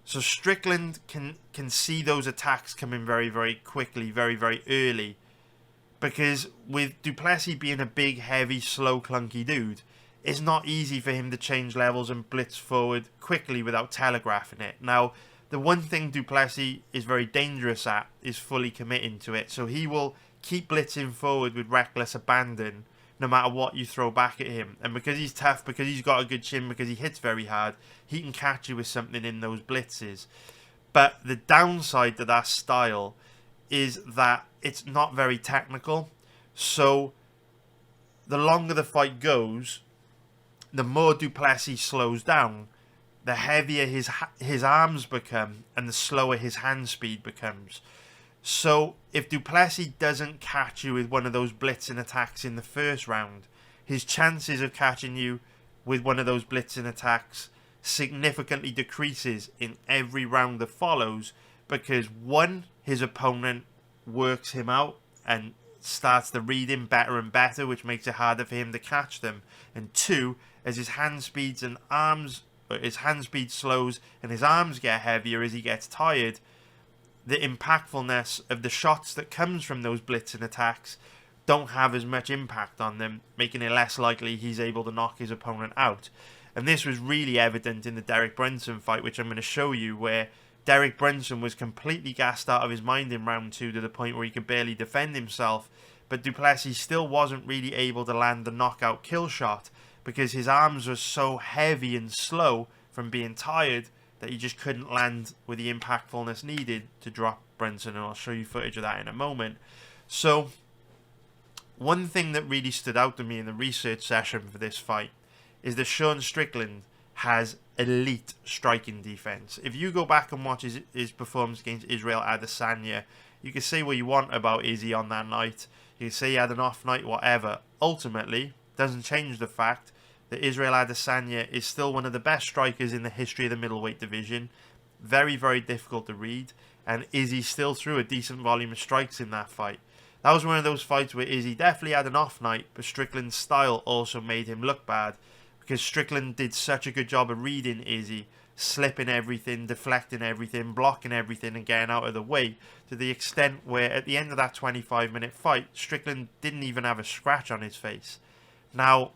So Strickland can see those attacks coming very, very quickly, very, very early. Because with du Plessis being a big, heavy, slow, clunky dude, it's not easy for him to change levels and blitz forward quickly without telegraphing it. Now, the one thing du Plessis is very dangerous at is fully committing to it. So he will keep blitzing forward with reckless abandon, no matter what you throw back at him. And because he's tough, because he's got a good chin, because he hits very hard, he can catch you with something in those blitzes. But the downside to that style is that it's not very technical. So the longer the fight goes, the more du Plessis slows down, the heavier his arms become and the slower his hand speed becomes. So if du Plessis doesn't catch you with one of those blitzing attacks in the first round, his chances of catching you with one of those blitzing attacks significantly decreases in every round that follows, because 1, his opponent works him out and starts to read him better and better, which makes it harder for him to catch them, and 2, as his hand speed slows and his arms get heavier as he gets tired, the impactfulness of the shots that comes from those blitzing attacks don't have as much impact on them, making it less likely he's able to knock his opponent out. And this was really evident in the Derek Brunson fight, which I'm going to show you, where Derek Brunson was completely gassed out of his mind in round 2 to the point where he could barely defend himself, but du Plessis still wasn't really able to land the knockout kill shot because his arms were so heavy and slow from being tired that he just couldn't land with the impactfulness needed to drop Brunson, and I'll show you footage of that in a moment. So one thing that really stood out to me in the research session for this fight is that Sean Strickland has elite striking defense. If you go back and watch his performance against Israel Adesanya, you can say what you want about Izzy on that night. You can say he had an off night, whatever. Ultimately, doesn't change the fact that Israel Adesanya is still one of the best strikers in the history of the middleweight division. Very, very difficult to read. And Izzy still threw a decent volume of strikes in that fight. That was one of those fights where Izzy definitely had an off night, but Strickland's style also made him look bad, because Strickland did such a good job of reading Izzy, slipping everything, deflecting everything, blocking everything and getting out of the way, to the extent where at the end of that 25-minute fight, Strickland didn't even have a scratch on his face. Now,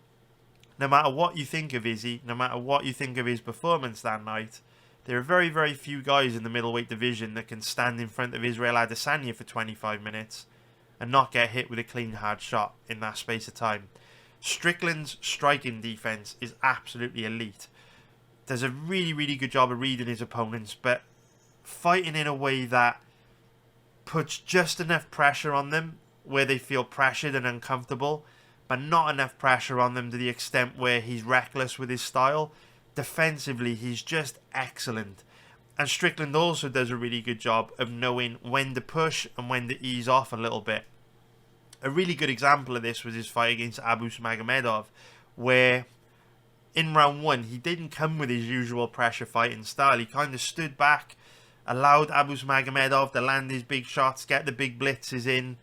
no matter what you think of Izzy, no matter what you think of his performance that night, there are very, very few guys in the middleweight division that can stand in front of Israel Adesanya for 25 minutes and not get hit with a clean, hard shot in that space of time. Strickland's striking defense is absolutely elite. Does a really, really good job of reading his opponents, but fighting in a way that puts just enough pressure on them where they feel pressured and uncomfortable, but not enough pressure on them to the extent where he's reckless with his style. Defensively, he's just excellent. And Strickland also does a really good job of knowing when to push and when to ease off a little bit. A really good example of this was his fight against Magomedov, where in round 1, he didn't come with his usual pressure fighting style. He kind of stood back, allowed Magomedov to land his big shots, get the big blitzes in,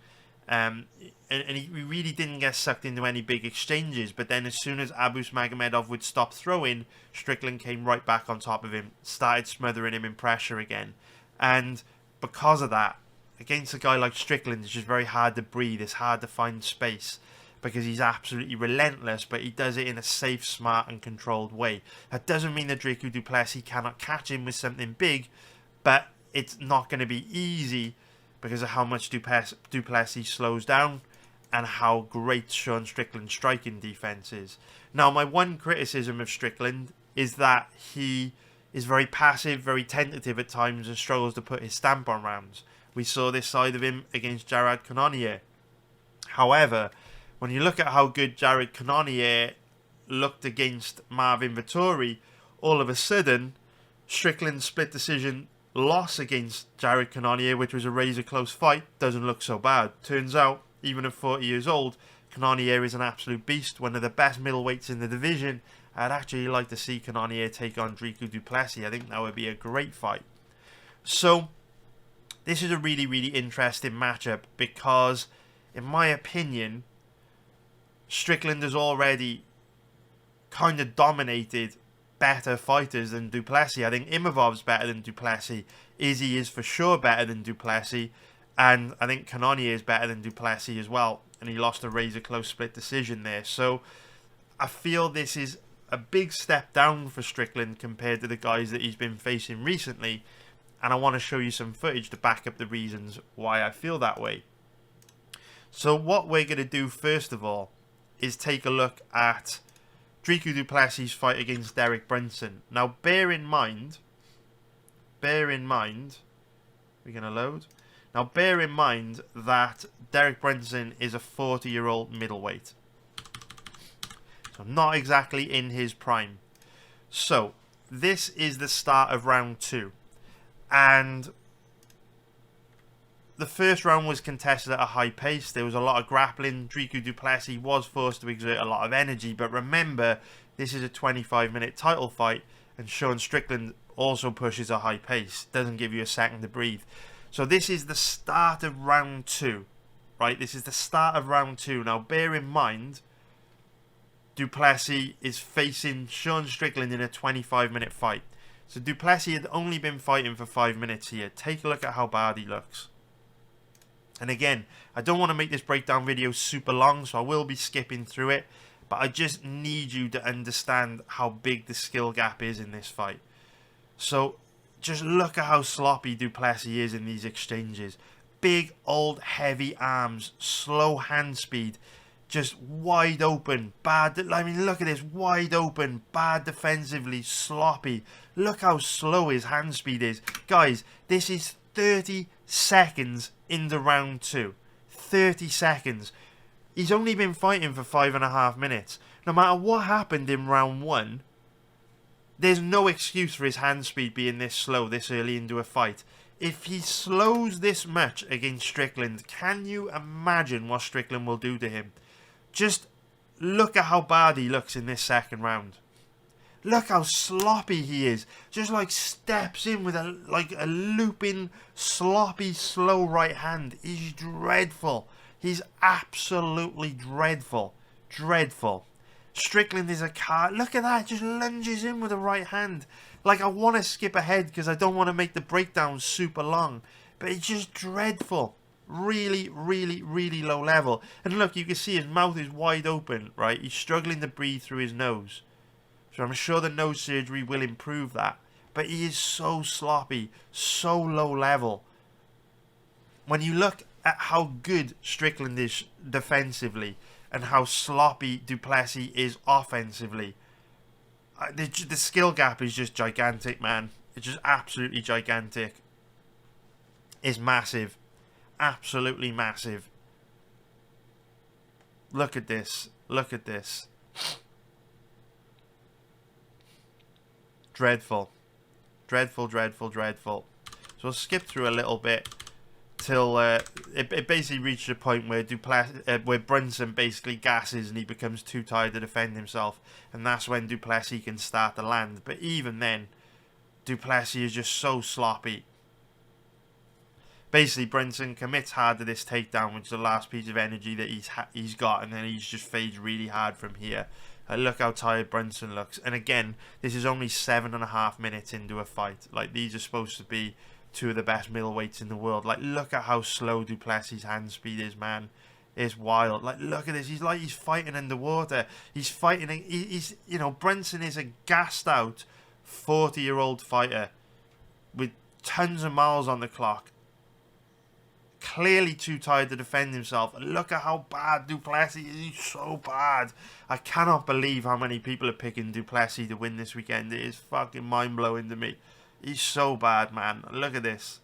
and he really didn't get sucked into any big exchanges. But then as soon as Magomedov would stop throwing, Strickland came right back on top of him, started smothering him in pressure again. And because of that, against a guy like Strickland, it's just very hard to breathe. It's hard to find space because he's absolutely relentless, but he does it in a safe, smart and controlled way. That doesn't mean that Dricus du Plessis cannot catch him with something big, but it's not going to be easy because of how much du Plessis slows down and how great Sean Strickland's striking defense is. Now, my one criticism of Strickland is that he is very passive, very tentative at times, and struggles to put his stamp on rounds. We saw this side of him against Jared Cannonier. However, when you look at how good Jared Cannonier looked against Marvin Vettori, all of a sudden, Strickland's split decision loss against Jared Cannonier, which was a razor close fight, doesn't look so bad. Turns out, even at 40 years old, Cannonier is an absolute beast, one of the best middleweights in the division. I'd actually like to see Cannonier take on Dricus du Plessis. I think that would be a great fight. So, this is a really, really interesting matchup because, in my opinion, Strickland has already kind of dominated better fighters than du Plessis. I think Evloev's better than du Plessis. Izzy is for sure better than du Plessis. And I think Cannonier is better than du Plessis as well. And he lost a razor close split decision there. So I feel this is a big step down for Strickland compared to the guys that he's been facing recently. And I want to show you some footage to back up the reasons why I feel that way. So what we're going to do first of all is take a look at Dricus du Plessis' fight against Derek Brunson. Now bear in mind, we're going to load. Now bear in mind that Derek Brunson is a 40-year-old middleweight. So not exactly in his prime. So this is the start of round 2. And the first round was contested at a high pace. There was a lot of grappling. Dricus du Plessis was forced to exert a lot of energy. But remember, this is a 25-minute title fight. And Sean Strickland also pushes a high pace. Doesn't give you a second to breathe. So this is the start of round 2. Right? This is the start of round 2. Now bear in mind, du Plessis is facing Sean Strickland in a 25-minute fight. So du Plessis had only been fighting for 5 minutes here. Take a look at how bad he looks. And again, I don't want to make this breakdown video super long, so I will be skipping through it. But I just need you to understand how big the skill gap is in this fight. So just look at how sloppy du Plessis is in these exchanges. Big, old, heavy arms, slow hand speed. Just wide open, bad. I mean, look at this, wide open, bad defensively, sloppy. Look how slow his hand speed is. Guys, this is 30 seconds into round 2. 30 seconds. He's only been fighting for 5.5 minutes. No matter what happened in round 1, there's no excuse for his hand speed being this slow this early into a fight. If he slows this much against Strickland, can you imagine what Strickland will do to him? Just look at how bad he looks in this second round. Look how sloppy he is. Just like steps in with a looping, sloppy, slow right hand. He's dreadful. He's absolutely dreadful. Dreadful. Strickland is a car. Look at that. Just lunges in with a right hand. Like, I want to skip ahead because I don't want to make the breakdown super long. But it's just dreadful. Really, really, really low level. And look, you can see his mouth is wide open, right? He's struggling to breathe through his nose. So I'm sure the nose surgery will improve that. But he is so sloppy, so low level. When you look at how good Strickland is defensively and how sloppy du Plessis is offensively. The skill gap is just gigantic, man. It's just absolutely gigantic. It's massive. Absolutely massive. Look at this. Look at this. Dreadful. Dreadful, dreadful, dreadful. So we'll skip through a little bit till it basically reached a point where where Brunson basically gasses and he becomes too tired to defend himself, and that's when du Plessis can start to land. But even then, du Plessis is just so sloppy. Basically, Brunson commits hard to this takedown, which is the last piece of energy that he's got, and then he just fades really hard from here. Look how tired Brunson looks. And again, this is only 7.5 minutes into a fight. Like, these are supposed to be two of the best middleweights in the world. Like, look at how slow du Plessis' hand speed is, man. It's wild. Like, look at this. He's fighting underwater. He's fighting. He's you know, Brunson is a gassed out 40-year-old fighter with tons of miles on the clock. Clearly too tired to defend himself. And look at how bad du Plessis is. He's so bad. I cannot believe how many people are picking du Plessis to win this weekend. It is fucking mind-blowing to me. He's so bad, man. Look at this.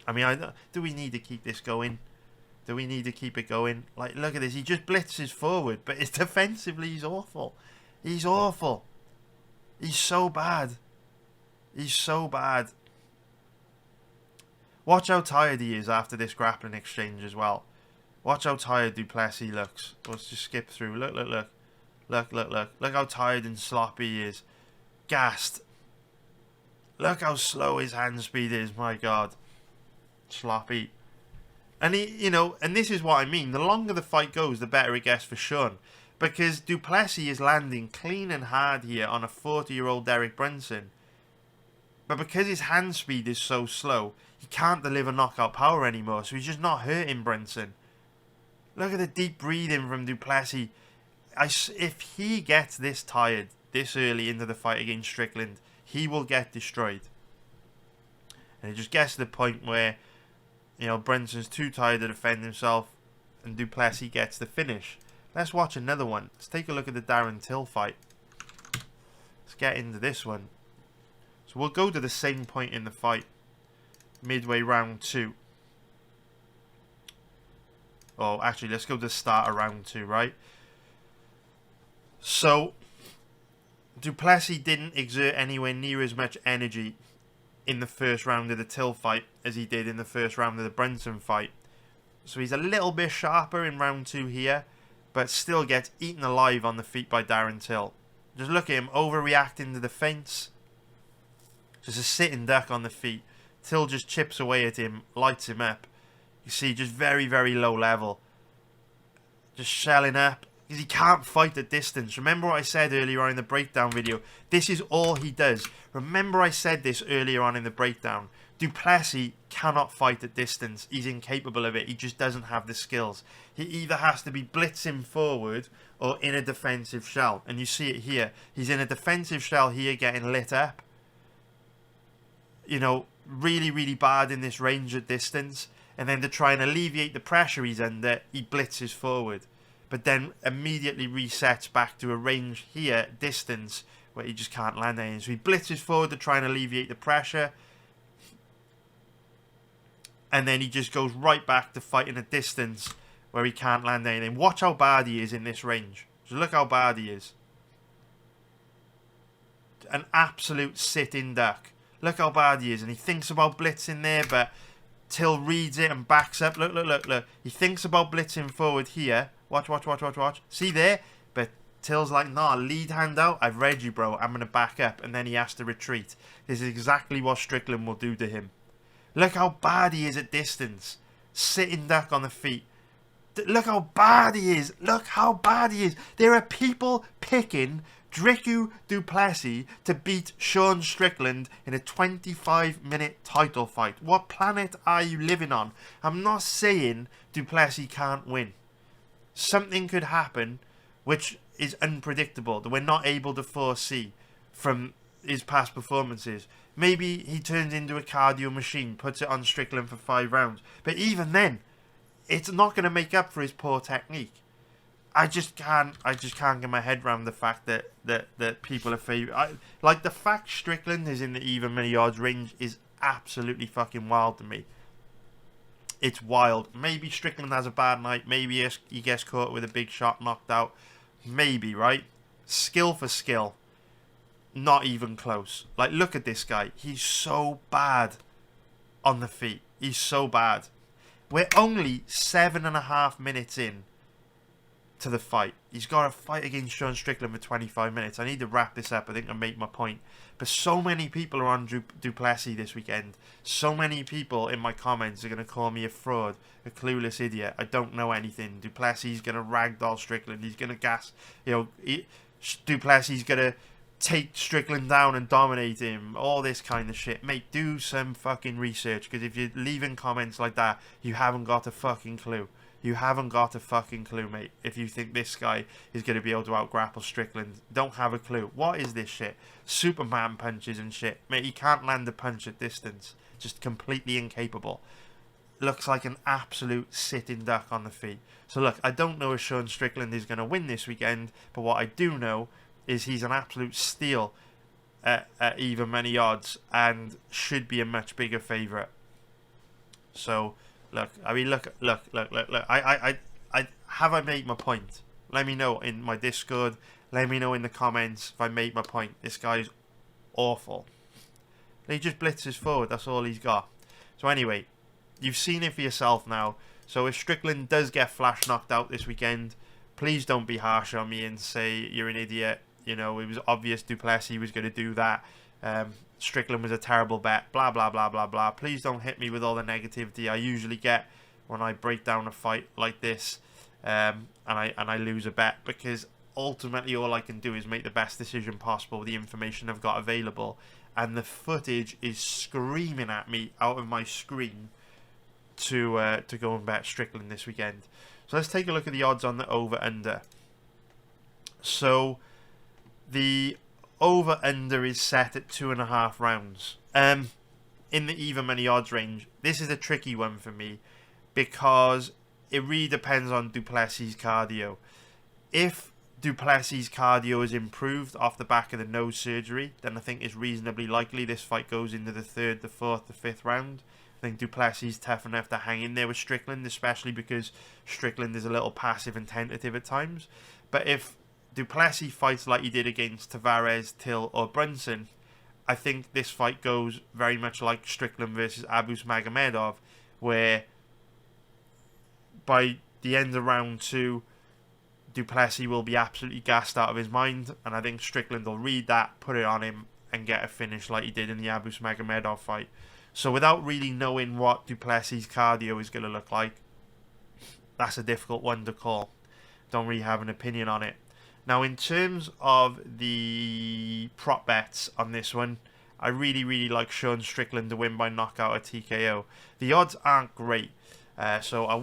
I mean, do we need to keep this going? Do we need to keep it going? Like, look at this. He just blitzes forward, but it's defensively, he's awful. He's awful. He's so bad. He's so bad. Watch how tired he is after this grappling exchange as well. Watch how tired du Plessis looks. Let's just skip through. Look, look, look. Look, look, look. Look how tired and sloppy he is. Gassed. Look how slow his hand speed is. My God. Sloppy. And he, you know, and this is what I mean. The longer the fight goes, the better it gets for Sean. Because du Plessis is landing clean and hard here on a 40-year-old Derek Brunson. But because his hand speed is so slow, he can't deliver knockout power anymore, so he's just not hurting Brunson. Look at the deep breathing from du Plessis. If he gets this tired this early into the fight against Strickland, he will get destroyed. And it just gets to the point where, you know, Brunson's too tired to defend himself, and du Plessis gets the finish. Let's watch another one. Let's take a look at the Darren Till fight. Let's get into this one. So we'll go to the same point in the fight. Midway round 2. Oh, actually, let's go to the start of round 2, right? So, du Plessis didn't exert anywhere near as much energy in the first round of the Till fight as he did in the first round of the Brunson fight. So he's a little bit sharper in round 2 here, but still gets eaten alive on the feet by Darren Till. Just look at him overreacting to the feints. Just a sitting duck on the feet. Till just chips away at him, lights him up. You see, just very, very low level. Just shelling up. Because he can't fight at distance. Remember what I said earlier on in the breakdown video. This is all he does. Remember I said this earlier on in the breakdown. Du Plessis cannot fight at distance. He's incapable of it. He just doesn't have the skills. He either has to be blitzing forward or in a defensive shell. And you see it here. He's in a defensive shell here getting lit up. You know, really, really bad in this range at distance. And then to try and alleviate the pressure he's under, he blitzes forward. But then immediately resets back to a range here, distance, where he just can't land anything. So he blitzes forward to try and alleviate the pressure. And then he just goes right back to fighting a distance where he can't land anything. Watch how bad he is in this range. So look how bad he is. An absolute sit-in duck. Look how bad he is. And he thinks about blitzing there, but Till reads it and backs up. Look, look, look, look. He thinks about blitzing forward here. Watch, watch, watch, watch, watch. See there? But Till's like, nah, lead hand out. I've read you, bro. I'm going to back up. And then he has to retreat. This is exactly what Strickland will do to him. Look how bad he is at distance. Sitting duck on the feet. Look how bad he is. Look how bad he is. There are people picking Dricus du Plessis to beat Sean Strickland in a 25-minute title fight. What planet are you living on? I'm not saying du Plessis can't win. Something could happen which is unpredictable, that we're not able to foresee from his past performances. Maybe he turns into a cardio machine, puts it on Strickland for 5 rounds. But even then, it's not going to make up for his poor technique. I just can't get my head around the fact that people are favouring. Like, the fact Strickland is in the even money odds range is absolutely fucking wild to me. It's wild. Maybe Strickland has a bad night. Maybe he gets caught with a big shot, knocked out. Maybe, right? Skill for skill. Not even close. Like, look at this guy. He's so bad on the feet. He's so bad. We're only 7.5 minutes in to the fight. He's got a fight against Sean Strickland for 25 minutes. I need to wrap this up, I think, and make my point. But so many people are on Du Plessis this weekend. So many people in my comments are going to call me a fraud, a clueless idiot. I don't know anything. Du Plessis is going to ragdoll Strickland. He's going to gas. Du Plessis is going to take Strickland down and dominate him. All this kind of shit. Mate, do some fucking research. Because if you're leaving comments like that, you haven't got a fucking clue. You haven't got a fucking clue, mate. If you think this guy is going to be able to out-grapple Strickland, don't have a clue. What is this shit? Superman punches and shit. Mate, he can't land a punch at distance. Just completely incapable. Looks like an absolute sitting duck on the feet. So look, I don't know if Sean Strickland is going to win this weekend, but what I do know is he's an absolute steal at even money odds and should be a much bigger favourite. So... Look, I mean, look. I have I made my point? Let me know in my Discord. Let me know in the comments if I made my point. This guy's awful. He just blitzes forward. That's all he's got. So anyway, you've seen it for yourself now. So if Strickland does get flash knocked out this weekend, please don't be harsh on me and say you're an idiot. You know, it was obvious Du Plessis was going to do that. Strickland was a terrible bet, blah blah blah blah blah. Please don't hit me with all the negativity I usually get when I break down a fight like this, and I lose a bet, because ultimately all I can do is make the best decision possible with the information I've got available, and the footage is screaming at me out of my screen to go and bet Strickland this weekend. So let's take a look at the odds on the over-under. So the over-under is set at 2.5 rounds. In the even money odds range, this is a tricky one for me because it really depends on Du Plessis' cardio. If Du Plessis' cardio is improved off the back of the nose surgery, then I think it's reasonably likely this fight goes into the 3rd, the 4th, the 5th round. I think Du Plessis is tough enough to hang in there with Strickland, especially because Strickland is a little passive and tentative at times. But if Du Plessis fights like he did against Tavares, Till or Brunson, I think this fight goes very much like Strickland versus Abus Magomedov, where by the end of round 2, Du Plessis will be absolutely gassed out of his mind, and I think Strickland will read that, put it on him, and get a finish like he did in the Abus Magomedov fight. So without really knowing what Du Plessis' cardio is going to look like, that's a difficult one to call. Don't really have an opinion on it. Now, in terms of the prop bets on this one, I really like Sean Strickland to win by knockout or TKO. The odds aren't great, so I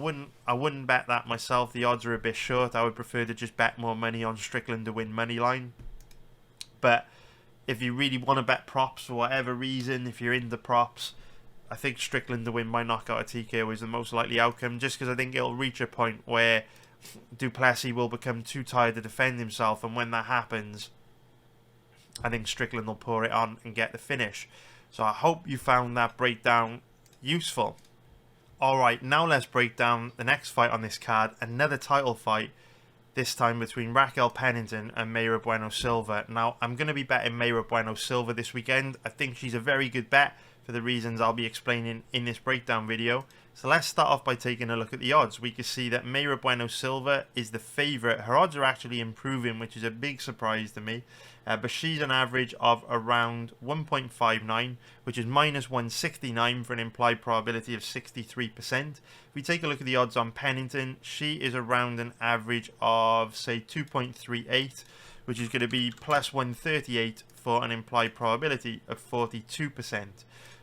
wouldn't bet that myself. The odds are a bit short. I would prefer to just bet more money on Strickland to win money line. But if you really want to bet props for whatever reason, if you're into props, I think Strickland to win by knockout or TKO is the most likely outcome, just because I think it'll reach a point where Du Plessis will become too tired to defend himself, and when that happens, I think Strickland will pour it on and get the finish. So I hope you found that breakdown useful. Alright, now let's break down the next fight on this card, another title fight, this time between Raquel Pennington and Mayra Bueno Silva. Now, I'm going to be betting Mayra Bueno Silva this weekend. I think she's a very good bet for the reasons I'll be explaining in this breakdown video. So let's start off by taking a look at the odds. We can see that Mayra Bueno Silva is the favourite. Her odds are actually improving, which is a big surprise to me. But she's an average of around 1.59, which is minus 169 for an implied probability of 63%. If we take a look at the odds on Pennington, she is around an average of, say, 2.38, which is going to be plus 138 for an implied probability of 42%.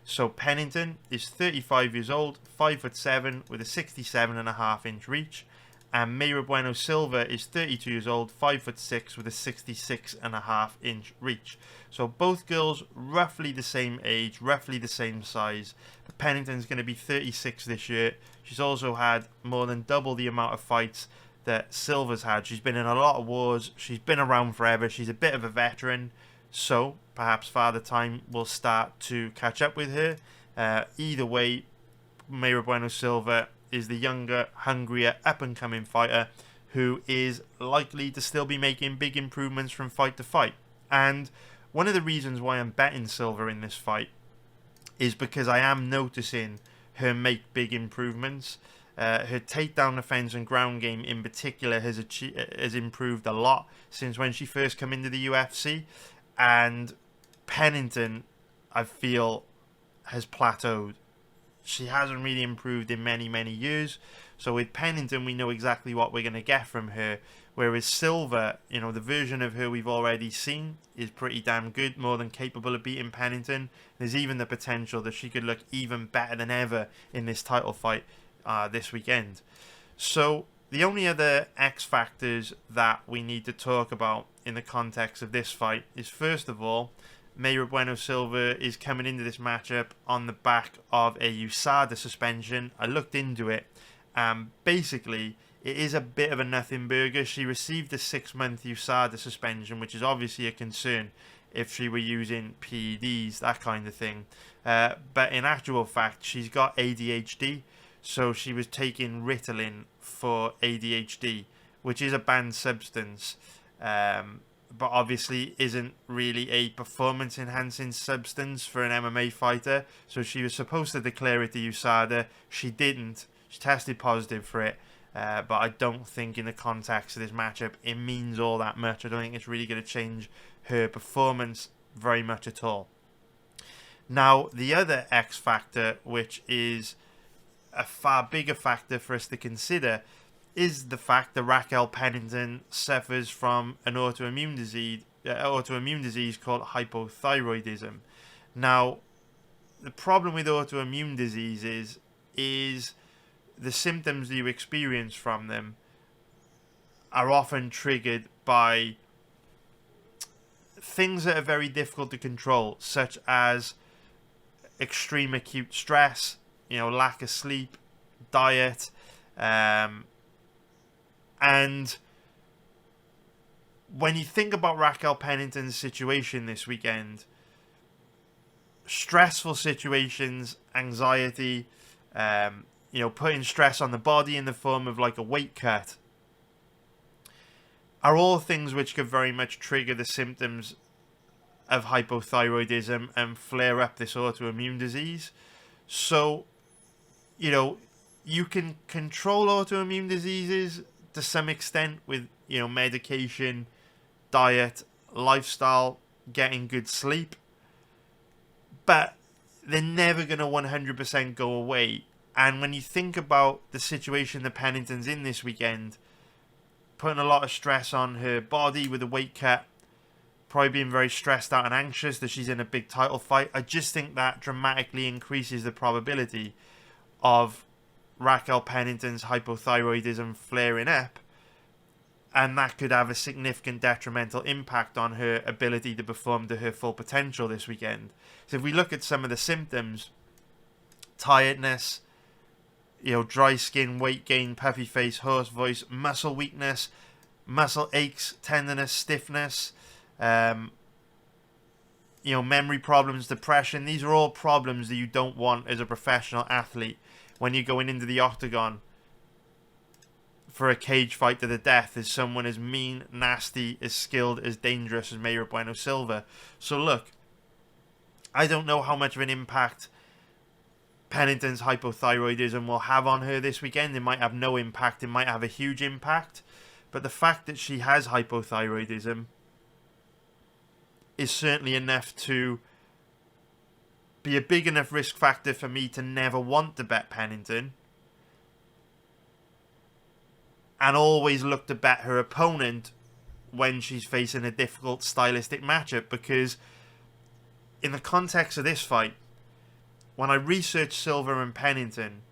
So Pennington is 35 years old, 5'7", with a 67.5-inch reach, And Mayra Silva is 32 years old, 5'6", with a 66.5-inch reach. So both girls roughly the same age, roughly the same size. Pennington's going to be 36 this year. She's also had more than double the amount of fights that Silva's had. She's been in a lot of wars. She's been around forever. She's a bit of a veteran. So perhaps Father Time will start to catch up with her. Either way, Mayra Silva is the younger, hungrier, up-and-coming fighter who is likely to still be making big improvements from fight to fight. And one of the reasons why I'm betting Silva in this fight is because I am noticing her make big improvements. Her takedown defense and ground game in particular has improved a lot since when she first came into the UFC. And Pennington, I feel, has plateaued. She hasn't really improved in many, many years. So with Pennington, we know exactly what we're going to get from her. Whereas Silva, the version of her we've already seen is pretty damn good, more than capable of beating Pennington. There's even the potential that she could look even better than ever in this title fight this weekend. So the only other X factors that we need to talk about in the context of this fight is, first of all, Mayra Silva is coming into this matchup on the back of a USADA suspension. I looked into it. Basically, it is a bit of a nothing burger. She received a 6-month USADA suspension, which is obviously a concern if she were using PEDs, that kind of thing. But in actual fact, she's got ADHD, so she was taking Ritalin for ADHD, which is a banned substance. But obviously isn't really a performance-enhancing substance for an MMA fighter. So she was supposed to declare it to USADA. She didn't. She tested positive for it. But I don't think in the context of this matchup it means all that much. I don't think it's really going to change her performance very much at all. Now, the other X factor, which is a far bigger factor for us to consider, is the fact that Raquel Pennington suffers from an autoimmune disease called hypothyroidism. Now, the problem with autoimmune diseases is the symptoms that you experience from them are often triggered by things that are very difficult to control, such as extreme acute stress, lack of sleep, diet, and when you think about Raquel Pennington's situation this weekend, stressful situations, anxiety, putting stress on the body in the form of like a weight cut, are all things which could very much trigger the symptoms of hypothyroidism and flare up this autoimmune disease. So, you can control autoimmune diseases to some extent with, medication, diet, lifestyle, getting good sleep. But they're never going to 100% go away. And when you think about the situation that Pennington's in this weekend, putting a lot of stress on her body with a weight cut, probably being very stressed out and anxious that she's in a big title fight, I just think that dramatically increases the probability of Raquel Pennington's hypothyroidism flaring up, and that could have a significant detrimental impact on her ability to perform to her full potential this weekend. So if we look at some of the symptoms, tiredness, dry skin, weight gain, puffy face, hoarse voice, muscle weakness, muscle aches, tenderness, stiffness, memory problems, depression, these are all problems that you don't want as a professional athlete when you're going into the octagon for a cage fight to the death as someone as mean, nasty, as skilled, as dangerous as Mayra Silva. So look, I don't know how much of an impact Pennington's hypothyroidism will have on her this weekend. It might have no impact. It might have a huge impact. But the fact that she has hypothyroidism is certainly enough to be a big enough risk factor for me to never want to bet Pennington, and always look to bet her opponent when she's facing a difficult stylistic matchup. Because in the context of this fight, when I researched Silva and Pennington,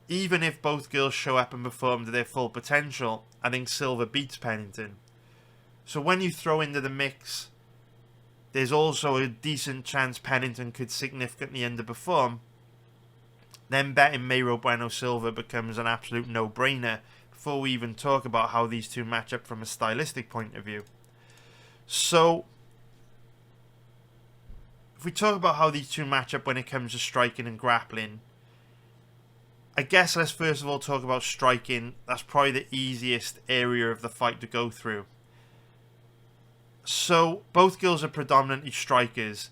even if both girls show up and perform to their full potential, I think Silva beats Pennington. So when you throw into the mix, there's also a decent chance Pennington could significantly underperform. Then betting Mayro Bueno Silva becomes an absolute no-brainer before we even talk about how these two match up from a stylistic point of view. So, if we talk about how these two match up when it comes to striking and grappling, I guess let's first of all talk about striking. That's probably the easiest area of the fight to go through. So, both girls are predominantly strikers.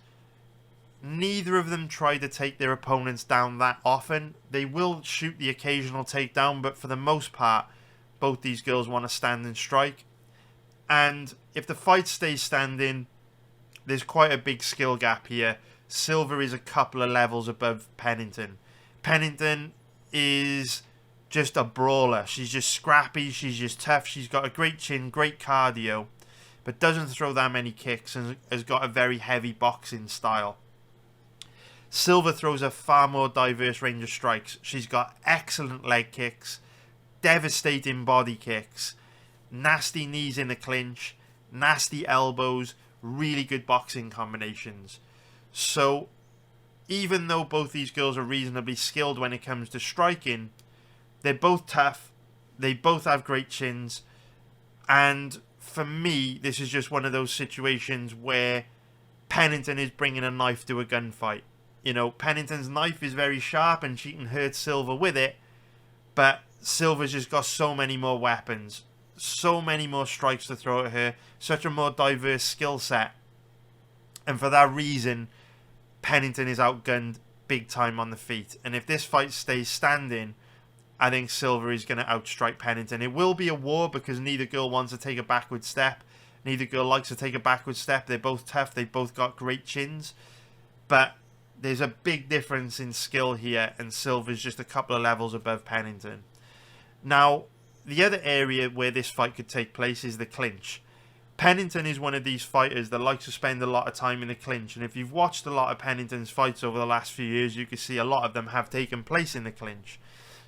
Neither of them try to take their opponents down that often. They will shoot the occasional takedown, but for the most part, both these girls want to stand and strike. And if the fight stays standing, there's quite a big skill gap here. Silva is a couple of levels above Pennington. Pennington is just a brawler. She's just scrappy, she's just tough, she's got a great chin, great cardio, but doesn't throw that many kicks and has got a very heavy boxing style. Silva throws a far more diverse range of strikes. She's got excellent leg kicks, devastating body kicks, nasty knees in the clinch, nasty elbows, really good boxing combinations. So, even though both these girls are reasonably skilled when it comes to striking, they're both tough, they both have great chins, and for me, this is just one of those situations where Pennington is bringing a knife to a gunfight. You know, Pennington's knife is very sharp and she can hurt Silva with it, but Silva's just got so many more weapons, so many more strikes to throw at her, such a more diverse skill set. And for that reason, Pennington is outgunned big time on the feet. And if this fight stays standing, I think Silva is going to outstrike Pennington. It will be a war because neither girl wants to take a backward step. Neither girl likes to take a backward step. They're both tough. They've both got great chins. But there's a big difference in skill here, and Silva's just a couple of levels above Pennington. Now, the other area where this fight could take place is the clinch. Pennington is one of these fighters that likes to spend a lot of time in the clinch, and if you've watched a lot of Pennington's fights over the last few years, you can see a lot of them have taken place in the clinch.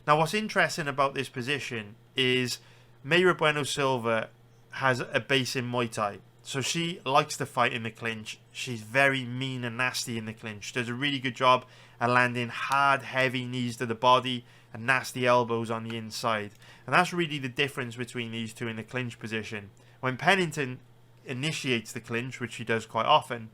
Now, what's interesting about this position is Mayra Bueno Silva has a base in Muay Thai. So she likes to fight in the clinch. She's very mean and nasty in the clinch. Does a really good job at landing hard, heavy knees to the body and nasty elbows on the inside. And that's really the difference between these two in the clinch position. When Pennington initiates the clinch, which she does quite often,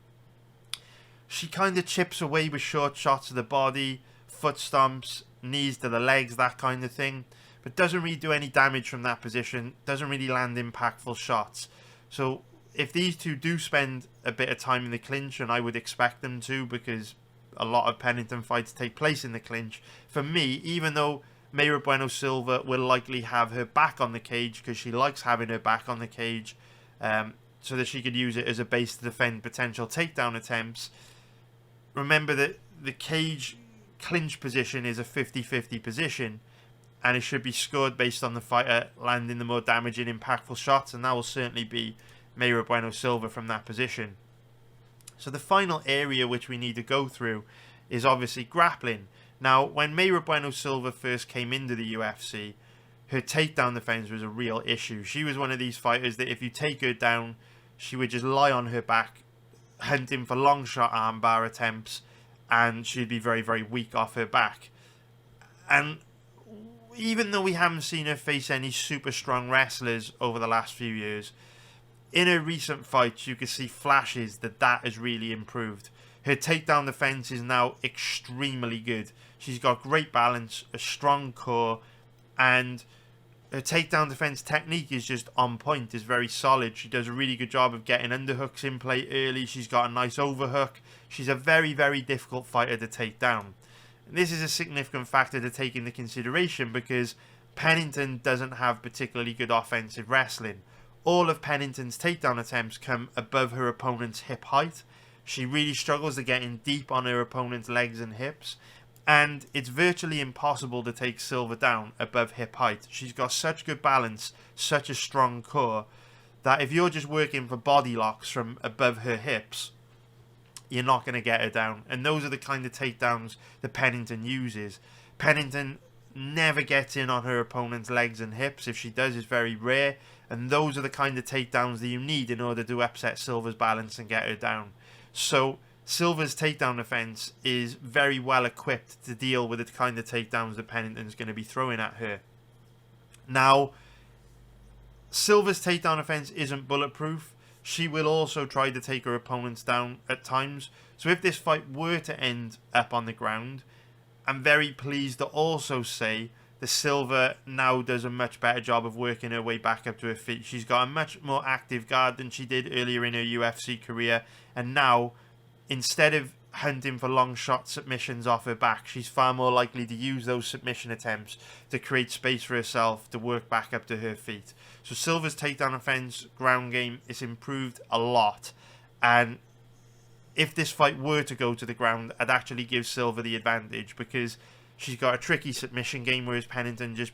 she kind of chips away with short shots to the body, foot stomps, knees to the legs, that kind of thing. But doesn't really do any damage from that position. Doesn't really land impactful shots. So if these two do spend a bit of time in the clinch, and I would expect them to because a lot of Pennington fights take place in the clinch, for me, even though Mayra Bueno Silva will likely have her back on the cage because she likes having her back on the cage so that she could use it as a base to defend potential takedown attempts, remember that the cage clinch position is a 50-50 position, and it should be scored based on the fighter landing the more damaging, impactful shots, and that will certainly be Mayra Bueno Silva from that position. So the final area which we need to go through is obviously grappling. Now, when Mayra Bueno Silva first came into the UFC, her takedown defense was a real issue. She was one of these fighters that if you take her down, she would just lie on her back, hunting for long shot armbar attempts, and she'd be very, very weak off her back. And even though we haven't seen her face any super strong wrestlers over the last few years, in her recent fights, you can see flashes that has really improved. Her takedown defense is now extremely good. She's got great balance, a strong core, and her takedown defense technique is just on point, is very solid. She does a really good job of getting underhooks in play early. She's got a nice overhook. She's a very, very difficult fighter to take down. And this is a significant factor to take into consideration because Pennington doesn't have particularly good offensive wrestling. All of Pennington's takedown attempts come above her opponent's hip height. She really struggles to get in deep on her opponent's legs and hips, and it's virtually impossible to take Silva down above hip height. She's got such good balance, such a strong core, that if you're just working for body locks from above her hips, you're not going to get her down. And those are the kind of takedowns that Pennington uses. Pennington never gets in on her opponent's legs and hips. If she does, it's very rare. And those are the kind of takedowns that you need in order to upset Silva's balance and get her down. So Silva's takedown defense is very well equipped to deal with the kind of takedowns that Pennington's going to be throwing at her. Now, Silva's takedown defense isn't bulletproof. She will also try to take her opponents down at times. So if this fight were to end up on the ground, I'm very pleased to also say that Silva now does a much better job of working her way back up to her feet. She's got a much more active guard than she did earlier in her UFC career. And now, instead of hunting for long shot submissions off her back, she's far more likely to use those submission attempts to create space for herself to work back up to her feet. So Silva's takedown offense, ground game, is improved a lot. And if this fight were to go to the ground, I'd actually give Silva the advantage, because she's got a tricky submission game, whereas Pennington just,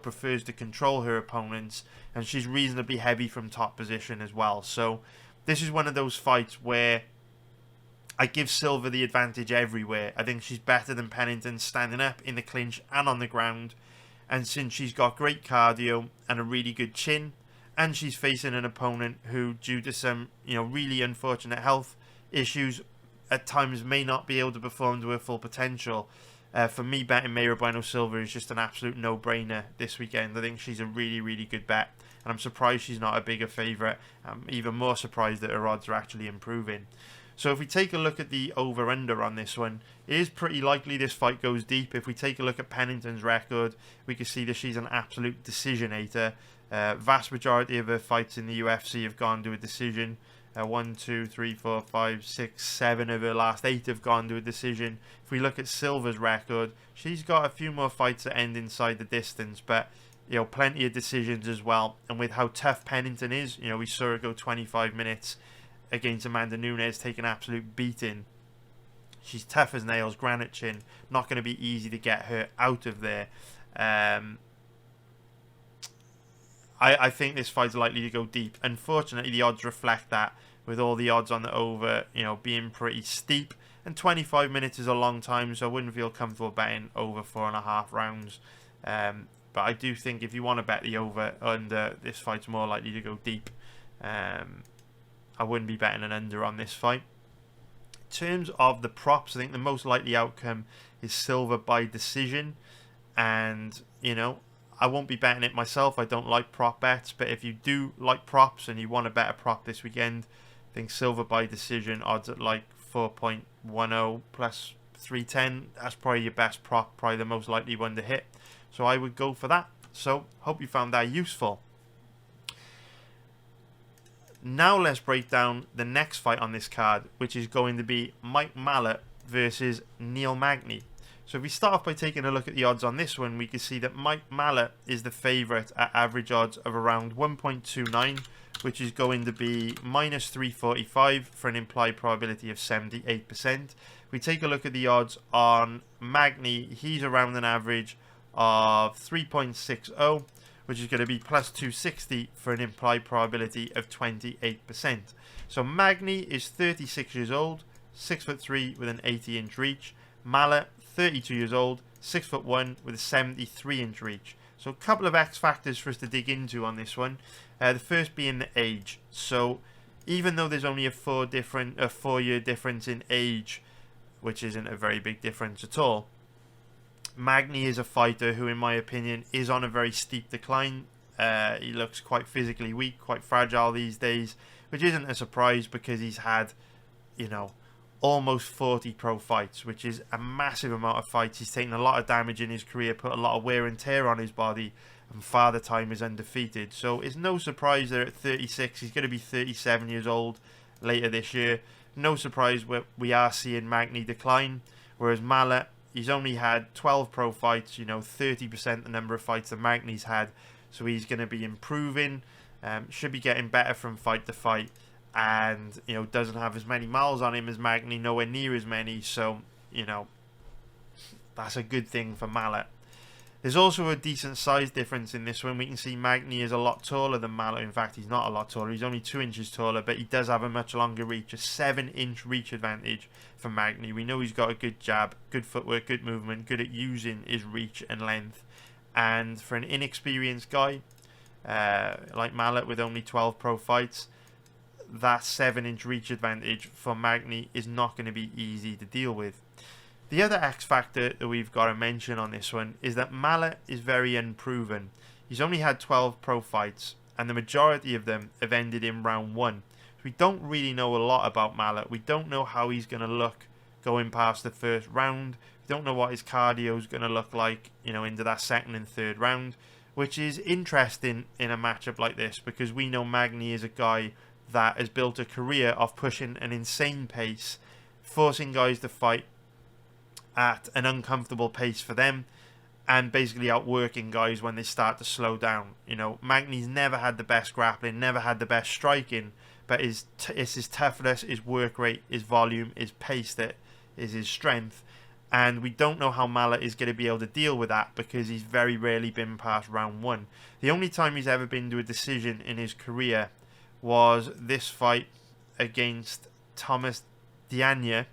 prefers to control her opponents, and she's reasonably heavy from top position as well. So this is one of those fights where I give Silva the advantage everywhere. I think she's better than Pennington standing up in the clinch and on the ground. And since she's got great cardio and a really good chin, and she's facing an opponent who, due to some, really unfortunate health issues, at times may not be able to perform to her full potential, for me, betting Mayra Silva is just an absolute no-brainer this weekend. I think she's a really, really good bet. And I'm surprised she's not a bigger favourite. I'm even more surprised that her odds are actually improving. So if we take a look at the over-under on this one, it is pretty likely this fight goes deep. If we take a look at Pennington's record, we can see that she's an absolute decisionator. Vast majority of her fights in the UFC have gone to a decision. 1, 2, 3, 4, 5, 6, 7 of her last 8 have gone to a decision. If we look at Silva's record, she's got a few more fights that end inside the distance, but plenty of decisions as well. And with how tough Pennington is, we saw her go 25 minutes against Amanda Nunes, take an absolute beating. She's tough as nails, granite chin. Not going to be easy to get her out of there. I think this fight's likely to go deep. Unfortunately, the odds reflect that, with all the odds on the over, being pretty steep. And 25 minutes is a long time, so I wouldn't feel comfortable betting over 4.5 rounds. But I do think if you want to bet the over under, this fight's more likely to go deep. I wouldn't be betting an under on this fight. In terms of the props, I think the most likely outcome is Silva by decision. And, I won't be betting it myself. I don't like prop bets. But if you do like props and you want to bet a prop this weekend, I think Silva by decision, odds at like 4.10 plus 310. That's probably your best prop, probably the most likely one to hit. So I would go for that. So, hope you found that useful. Now let's break down the next fight on this card, which is going to be Mike Malott versus Neil Magny. So if we start off by taking a look at the odds on this one, we can see that Mike Malott is the favourite at average odds of around 1.29, which is going to be minus 345 for an implied probability of 78%. We take a look at the odds on Magny, he's around an average of 3.60, which is going to be plus 260 for an implied probability of 28%. So Magny is 36 years old, 6'3" with an 80-inch reach. Malott, 32 years old, 6'1" with a 73-inch reach. So a couple of X factors for us to dig into on this one. The first being the age. So even though there's only a 4-year difference in age, which isn't a very big difference at all, Magny is a fighter who, in my opinion, is on a very steep decline. He looks quite physically weak, quite fragile these days, which isn't a surprise because he's had, almost 40 pro fights, which is a massive amount of fights. He's taken a lot of damage in his career, put a lot of wear and tear on his body, and Father Time is undefeated. So it's no surprise that at 36, he's going to be 37 years old later this year. No surprise we are seeing Magny decline, whereas Malott, he's only had 12 pro fights, 30% the number of fights that Magny's had. So he's going to be improving, should be getting better from fight to fight. And, doesn't have as many miles on him as Magny, nowhere near as many. So, that's a good thing for Malott. There's also a decent size difference in this one. We can see Magny is a lot taller than Malott. In fact, he's not a lot taller. He's only 2 inches taller, but he does have a much longer reach, a 7-inch reach advantage for Magny. We know he's got a good jab, good footwork, good movement, good at using his reach and length. And for an inexperienced guy like Malott with only 12 pro fights, that 7-inch reach advantage for Magny is not going to be easy to deal with. The other X factor that we've got to mention on this one is that Malott is very unproven. He's only had 12 pro fights, and the majority of them have ended in round 1. So we don't really know a lot about Malott. We don't know how he's going to look going past the first round. We don't know what his cardio is going to look like, into that second and third round, which is interesting in a matchup like this, because we know Magny is a guy that has built a career of pushing an insane pace, forcing guys to fight at an uncomfortable pace for them, and basically outworking guys when they start to slow down. Magny's never had the best grappling, never had the best striking, but it's his toughness, his work rate, his volume, his pace that is his strength. And we don't know how Malott is going to be able to deal with that, because he's very rarely been past round 1. The only time he's ever been to a decision in his career was this fight against Thomas Diagne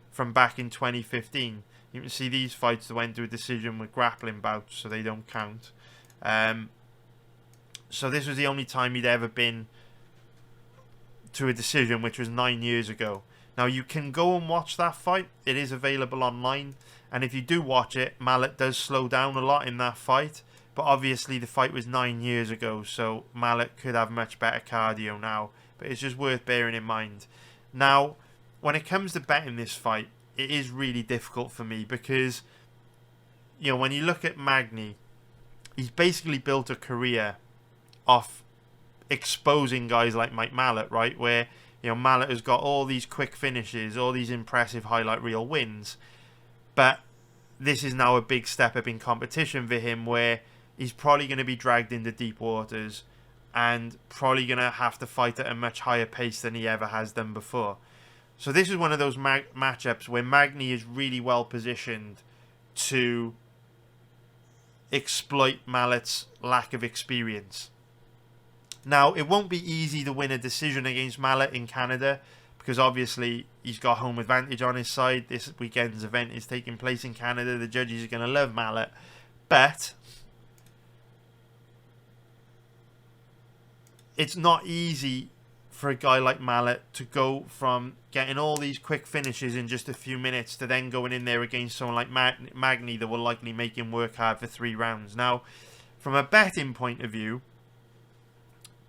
from back in 2015. You can see these fights that went to a decision with grappling bouts, so they don't count. So this was the only time he'd ever been to a decision, which was 9 years ago. Now, you can go and watch that fight. It is available online. And if you do watch it, Malott does slow down a lot in that fight. But obviously, the fight was 9 years ago, so Malott could have much better cardio now. But it's just worth bearing in mind. Now, when it comes to betting this fight, it is really difficult for me, because, when you look at Magny, he's basically built a career off exposing guys like Mike Malott, right? Where, Malott has got all these quick finishes, all these impressive highlight reel wins. But this is now a big step up in competition for him, where he's probably going to be dragged into deep waters and probably going to have to fight at a much higher pace than he ever has done before. So this is one of those matchups where Magny is really well positioned to exploit Malott's lack of experience. Now, it won't be easy to win a decision against Malott in Canada, because obviously he's got home advantage on his side. This weekend's event is taking place in Canada. The judges are going to love Malott. But it's not easy for a guy like Malott to go from getting all these quick finishes in just a few minutes to then going in there against someone like Magny that will likely make him work hard for 3 rounds. Now, from a betting point of view,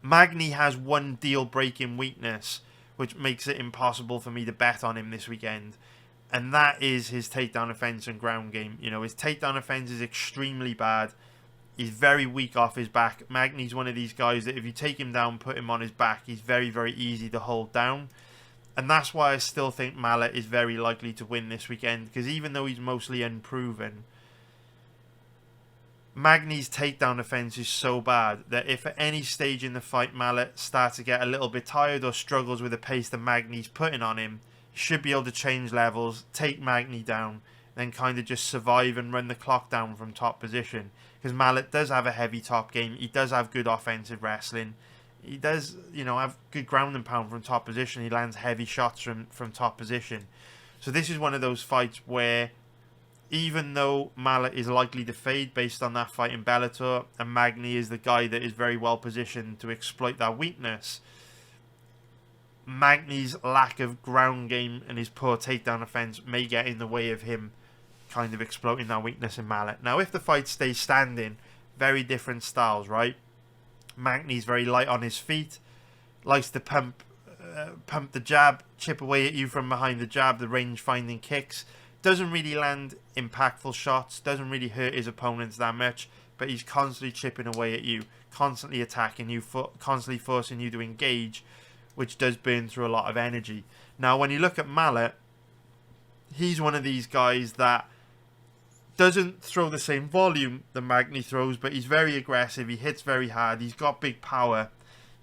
Magny has one deal-breaking weakness, which makes it impossible for me to bet on him this weekend, and that is his takedown offense and ground game. His takedown offense is extremely bad. He's very weak off his back. Magny's one of these guys that if you take him down, put him on his back, he's very, very easy to hold down. And that's why I still think Malott is very likely to win this weekend, because even though he's mostly unproven, Magny's takedown offense is so bad that if at any stage in the fight Malott starts to get a little bit tired or struggles with the pace that Magny's putting on him, he should be able to change levels, take Magny down, then kind of just survive and run the clock down from top position. Because Malott does have a heavy top game. He does have good offensive wrestling. He does, have good ground and pound from top position. He lands heavy shots from top position. So this is one of those fights where, even though Malott is likely to fade based on that fight in Bellator, and Magny is the guy that is very well positioned to exploit that weakness, Magny's lack of ground game and his poor takedown offense may get in the way of him kind of exploiting that weakness in Malott. Now, if the fight stays standing, very different styles, right? Magny's very light on his feet, likes to pump the jab, chip away at you from behind the jab, the range-finding kicks. Doesn't really land impactful shots, doesn't really hurt his opponents that much, but he's constantly chipping away at you, constantly attacking you, constantly forcing you to engage, which does burn through a lot of energy. Now, when you look at Malott, he's one of these guys that doesn't throw the same volume that Magny throws, but he's very aggressive, he hits very hard, he's got big power,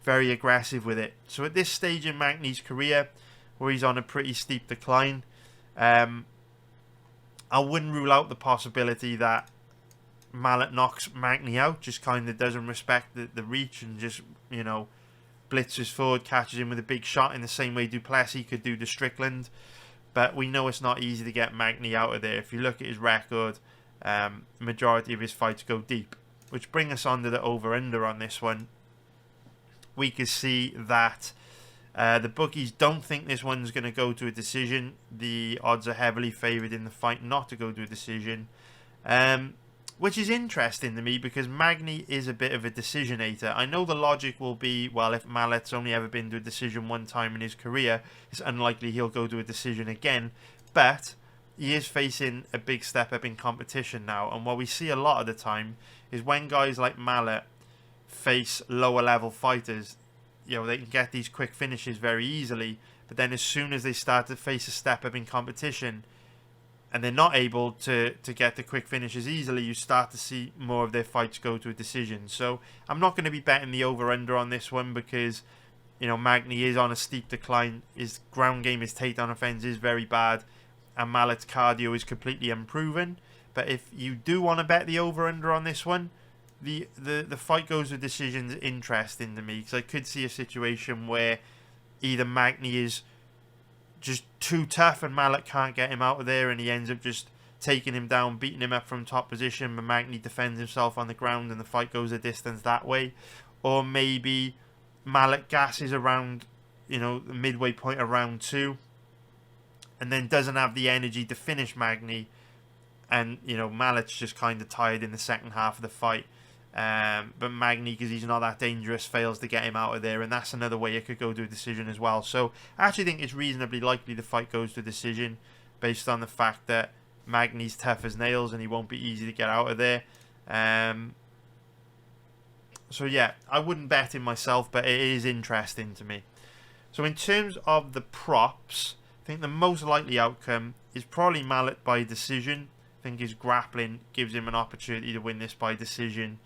very aggressive with it. So at this stage in Magny's career, where he's on a pretty steep decline, I wouldn't rule out the possibility that Malott knocks Magny out, just kind of doesn't respect the reach and just, blitzes forward, catches him with a big shot in the same way Plessis could do to Strickland. But we know it's not easy to get Magny out of there. If you look at his record, majority of his fights go deep. Which brings us on to the over-under on this one. We can see that the bookies don't think this one's going to go to a decision. The odds are heavily favoured in the fight not to go to a decision. Which is interesting to me because Magny is a bit of a decisionator. I know the logic will be, well, if Malott's only ever been to a decision one time in his career, it's unlikely he'll go to a decision again. But he is facing a big step up in competition now. And what we see a lot of the time is when guys like Malott face lower level fighters, they can get these quick finishes very easily. But then as soon as they start to face a step up in competition, and they're not able to get the quick finishes easily, you start to see more of their fights go to a decision. So I'm not going to be betting the over-under on this one because, Magny is on a steep decline. His ground game, his takedown offense is very bad. And Malott's cardio is completely unproven. But if you do want to bet the over-under on this one, the fight goes to decision is interesting to me. Because I could see a situation where either Magny is just too tough and Malott can't get him out of there and he ends up just taking him down, beating him up from top position, but Magny defends himself on the ground and the fight goes a distance that way. Or maybe Malott gasses around, the midway point of round 2 and then doesn't have the energy to finish Magny and, Malott's just kind of tired in the second half of the fight. But Magny, because he's not that dangerous, fails to get him out of there, and that's another way it could go to a decision as well. So I actually think it's reasonably likely the fight goes to a decision based on the fact that Magny's tough as nails and he won't be easy to get out of there. So yeah, I wouldn't bet him myself, but it is interesting to me. So in terms of the props, I think the most likely outcome is probably Malott by decision. I think his grappling gives him an opportunity to win this by decision.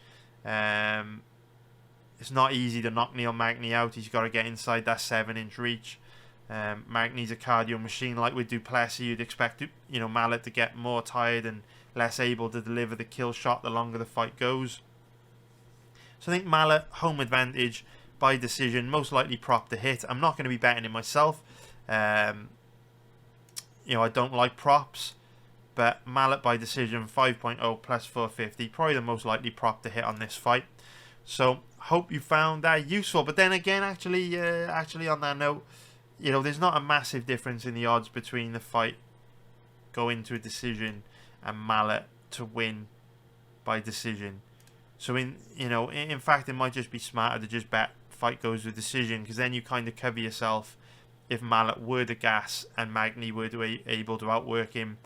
It's not easy to knock Neil Magny out. He's got to get inside that 7-inch reach. Magny's a cardio machine like with Plessis. You'd expect Malott to get more tired and less able to deliver the kill shot the longer the fight goes. So I think Malott, home advantage by decision, most likely prop to hit. I'm not going to be betting it myself. I don't like props. But Malott by decision, 5.0 plus 450, probably the most likely prop to hit on this fight. So hope you found that useful. But then again, actually on that note, there's not a massive difference in the odds between the fight going to a decision and Malott to win by decision. So in fact, it might just be smarter to just bet fight goes to a decision because then you kind of cover yourself if Malott were to gas and Magny were to able to outwork him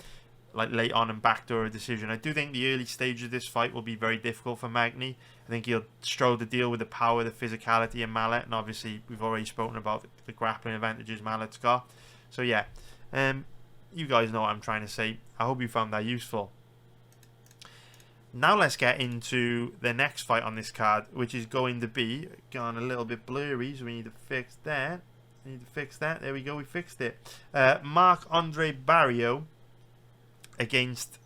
like late on and backdoor a decision. I do think the early stage of this fight will be very difficult for Magny. I think he'll struggle to deal with the power, the physicality in Malott, and obviously we've already spoken about the grappling advantages Malott's got. So yeah, you guys know what I'm trying to say. I hope you found that useful. Now let's get into the next fight on this card, which is going to be gone a little bit blurry, so we need to fix that. There we go, we fixed it. Marc-Andre Barriault against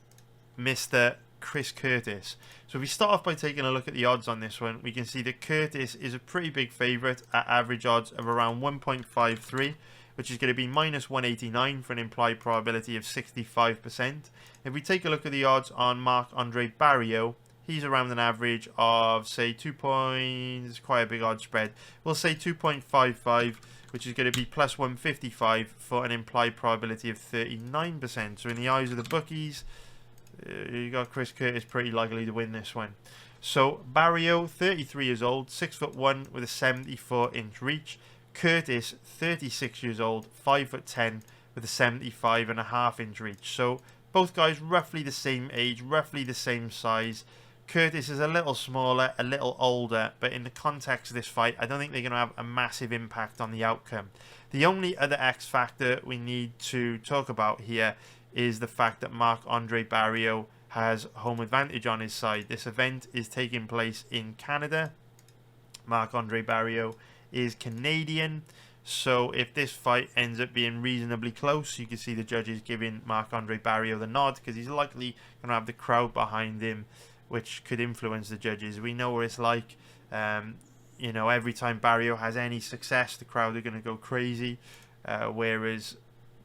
Mr. Chris Curtis. So if we start off by taking a look at the odds on this one, we can see that Curtis is a pretty big favourite at average odds of around 1.53, which is going to be minus 189 for an implied probability of 65%. If we take a look at the odds on Marc-Andre Barriault, he's around an average of, say, 2 points, it's quite a big odd spread. We'll say 2.55, which is going to be plus 155 for an implied probability of 39%. So in the eyes of the bookies, you got Chris Curtis pretty likely to win this one. So Barriault, 33 years old, 6'1" with a 74-inch reach. Curtis, 36 years old, 5'10" with a 75.5-inch reach. So both guys roughly the same age, roughly the same size. Curtis is a little smaller, a little older, but in the context of this fight, I don't think they're going to have a massive impact on the outcome. The only other X factor we need to talk about here is the fact that Marc-Andre Barriault has home advantage on his side. This event is taking place in Canada. Marc-Andre Barriault is Canadian, so if this fight ends up being reasonably close, you can see the judges giving Marc-Andre Barriault the nod because he's likely going to have the crowd behind him which could influence the judges. We know what it's like. You know, every time Barriault has any success, the crowd are going to go crazy, whereas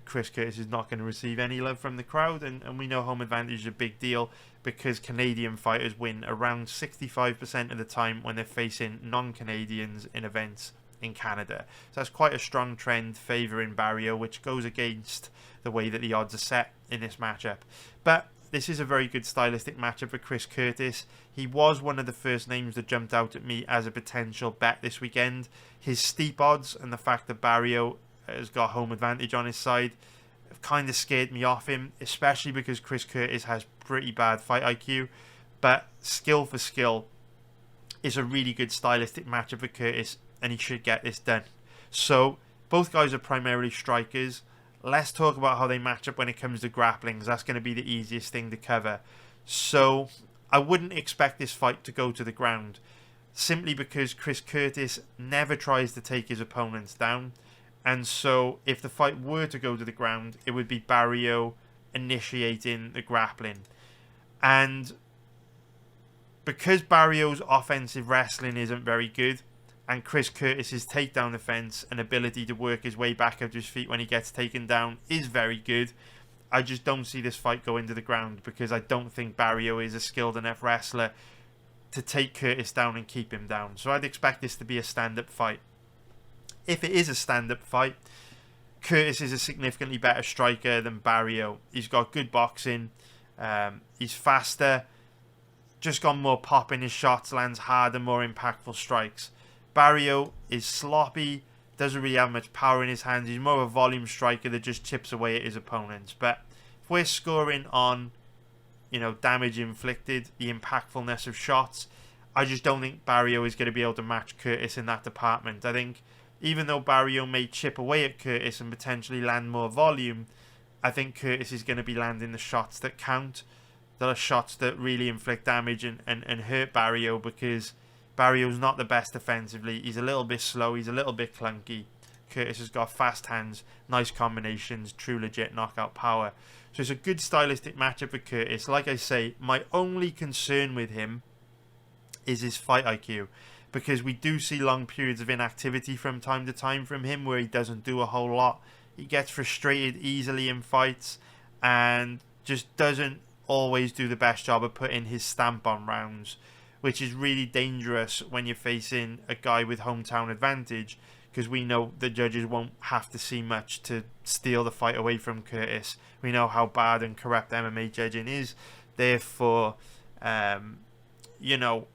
Chris Curtis is not going to receive any love from the crowd, and we know home advantage is a big deal because Canadian fighters win around 65% of the time when they're facing non-Canadians in events in Canada. So that's quite a strong trend favouring Barriault, which goes against the way that the odds are set in this matchup. But this is a very good stylistic matchup for Chris Curtis. He was one of the first names that jumped out at me as a potential bet this weekend. His steep odds and the fact that Barriault has got home advantage on his side have kind of scared me off him, especially because Chris Curtis has pretty bad fight IQ. But skill for skill, is a really good stylistic matchup for Curtis, and he should get this done. So both guys are primarily strikers. Let's talk about how they match up when it comes to grappling, because that's going to be the easiest thing to cover. So I wouldn't expect this fight to go to the ground, simply because Chris Curtis never tries to take his opponents down. And so if the fight were to go to the ground, it would be Barriault initiating the grappling. And because Barriault's offensive wrestling isn't very good, and Chris Curtis's takedown defense and ability to work his way back up to his feet when he gets taken down is very good, I just don't see this fight going to the ground, because I don't think Barriault is a skilled enough wrestler to take Curtis down and keep him down. So I'd expect this to be a stand-up fight. If it is a stand-up fight, Curtis is a significantly better striker than Barriault. He's got good boxing, he's faster, just got more pop in his shots, lands harder, more impactful strikes. Barriault is sloppy, doesn't really have much power in his hands. He's more of a volume striker that just chips away at his opponents. But if we're scoring on, you know, damage inflicted, the impactfulness of shots, I just don't think Barriault is going to be able to match Curtis in that department. I think even though Barriault may chip away at Curtis and potentially land more volume, I think Curtis is going to be landing the shots that count, that are shots that really inflict damage and hurt Barriault, because Barriault's not the best defensively. He's a little bit slow, he's a little bit clunky. Curtis has got fast hands, nice combinations, true legit knockout power. So it's a good stylistic matchup for Curtis. Like I say, my only concern with him is his fight IQ, because we do see long periods of inactivity from time to time from him where he doesn't do a whole lot. He gets frustrated easily in fights and just doesn't always do the best job of putting his stamp on rounds, which is really dangerous when you're facing a guy with hometown advantage, because we know the judges won't have to see much to steal the fight away from Curtis. We know how bad and corrupt MMA judging is. Therefore, you know,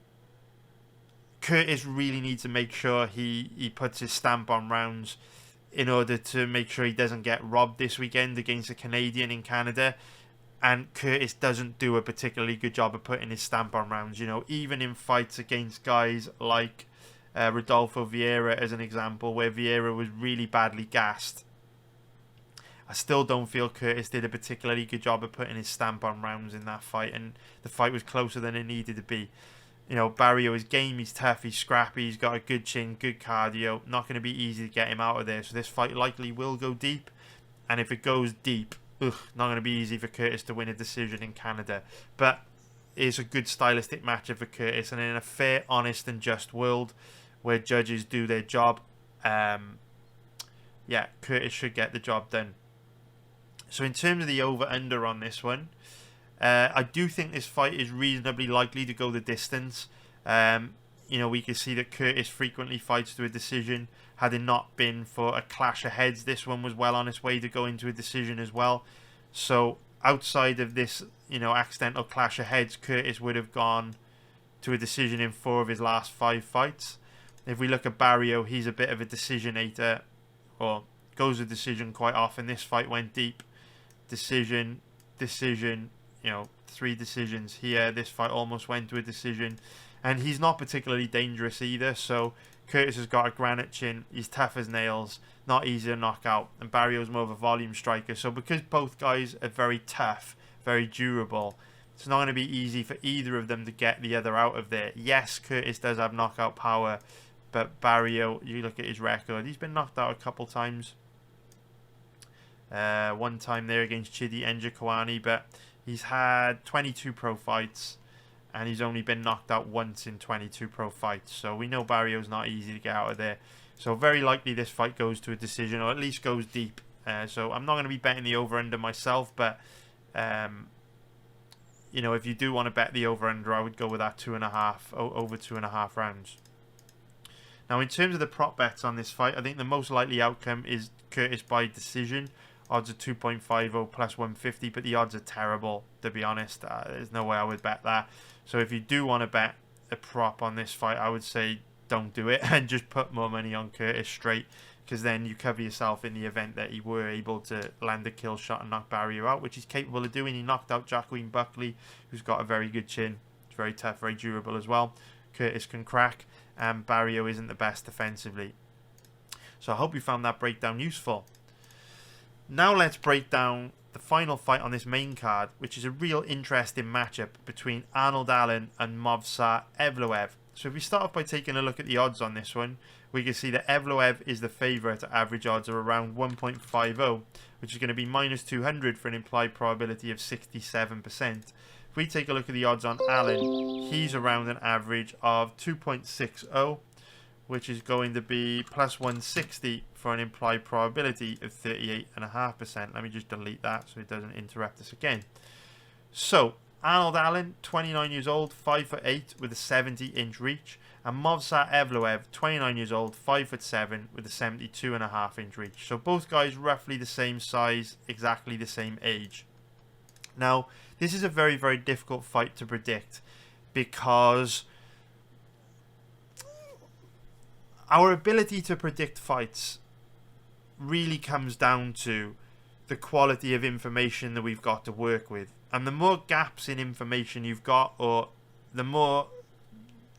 Curtis really needs to make sure he puts his stamp on rounds in order to make sure he doesn't get robbed this weekend against a Canadian in Canada. And Curtis doesn't do a particularly good job of putting his stamp on rounds. You know, even in fights against guys like Rodolfo Vieira, as an example, where Vieira was really badly gassed, I still don't feel Curtis did a particularly good job of putting his stamp on rounds in that fight, and the fight was closer than it needed to be. You know, Barriault is game, he's tough, he's scrappy, he's got a good chin, good cardio. Not going to be easy to get him out of there. So this fight likely will go deep. And if it goes deep, not going to be easy for Curtis to win a decision in Canada. But it's a good stylistic matchup for Curtis. And in a fair, honest and just world where judges do their job, yeah, Curtis should get the job done. So in terms of the over-under on this one, I do think this fight is reasonably likely to go the distance. You know, we can see that Curtis frequently fights to a decision. Had it not been for a clash of heads, this one was well on its way to go into a decision as well. So outside of this, you know, accidental clash of heads, Curtis would have gone to a decision in 4 of his last 5 fights. If we look at Barriault, he's a bit of a decisionator, or goes to decision quite often. This fight went deep. Decision, you know, 3 decisions here. This fight almost went to a decision. And he's not particularly dangerous either. So Curtis has got a granite chin. He's tough as nails. Not easy to knock out. And Barriault's more of a volume striker. So because both guys are very tough, very durable, it's not going to be easy for either of them to get the other out of there. Yes, Curtis does have knockout power. But Barriault, you look at his record, he's been knocked out a couple times. One time there against Chidi Njokuani, but he's had 22 pro fights, and he's only been knocked out once in 22 pro fights. So we know Barriault's not easy to get out of there. So very likely this fight goes to a decision, or at least goes deep. So I'm not going to be betting the over-under myself, but you know, if you do want to bet the over-under, I would go with that 2.5, over 2.5 rounds. Now, in terms of the prop bets on this fight, I think the most likely outcome is Curtis by decision. Odds are 2.50 plus 150, but the odds are terrible, to be honest. There's no way I would bet that. So if you do want to bet a prop on this fight, I would say don't do it and just put more money on Curtis straight, because then you cover yourself in the event that he were able to land a kill shot and knock Barriault out, which he's capable of doing. He knocked out Jacqueline Buckley, who's got a very good chin. It's very tough, very durable as well. Curtis can crack, and Barriault isn't the best defensively. So I hope you found that breakdown useful. Now let's break down the final fight on this main card, which is a real interesting matchup between Arnold Allen and Movsar Evloev. So if we start off by taking a look at the odds on this one, we can see that Evloev is the favourite at average odds of around 1.50, which is going to be minus 200 for an implied probability of 67%. If we take a look at the odds on Allen, he's around an average of 2.60, which is going to be plus 160 for an implied probability of 38.5%. Let me just delete that so it doesn't interrupt us again. So, Arnold Allen, 29 years old, 5'8", with a 70-inch reach. And Movsar Evloev, 29 years old, 5'7", with a 72.5-inch reach. So both guys roughly the same size, exactly the same age. Now, this is a very, very difficult fight to predict, because our ability to predict fights really comes down to the quality of information that we've got to work with. And the more gaps in information you've got, or the more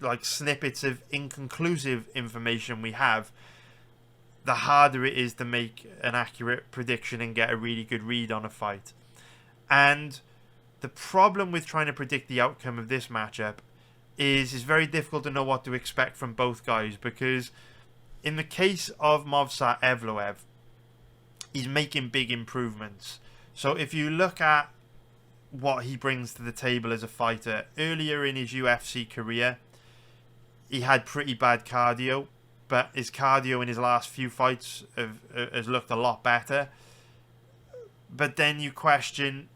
like snippets of inconclusive information we have, the harder it is to make an accurate prediction and get a really good read on a fight. And the problem with trying to predict the outcome of this matchup is it's very difficult to know what to expect from both guys, because in the case of Movsar Evloev, he's making big improvements. So if you look at what he brings to the table as a fighter, earlier in his UFC career, he had pretty bad cardio, but his cardio in his last few fights has looked a lot better. But then you question,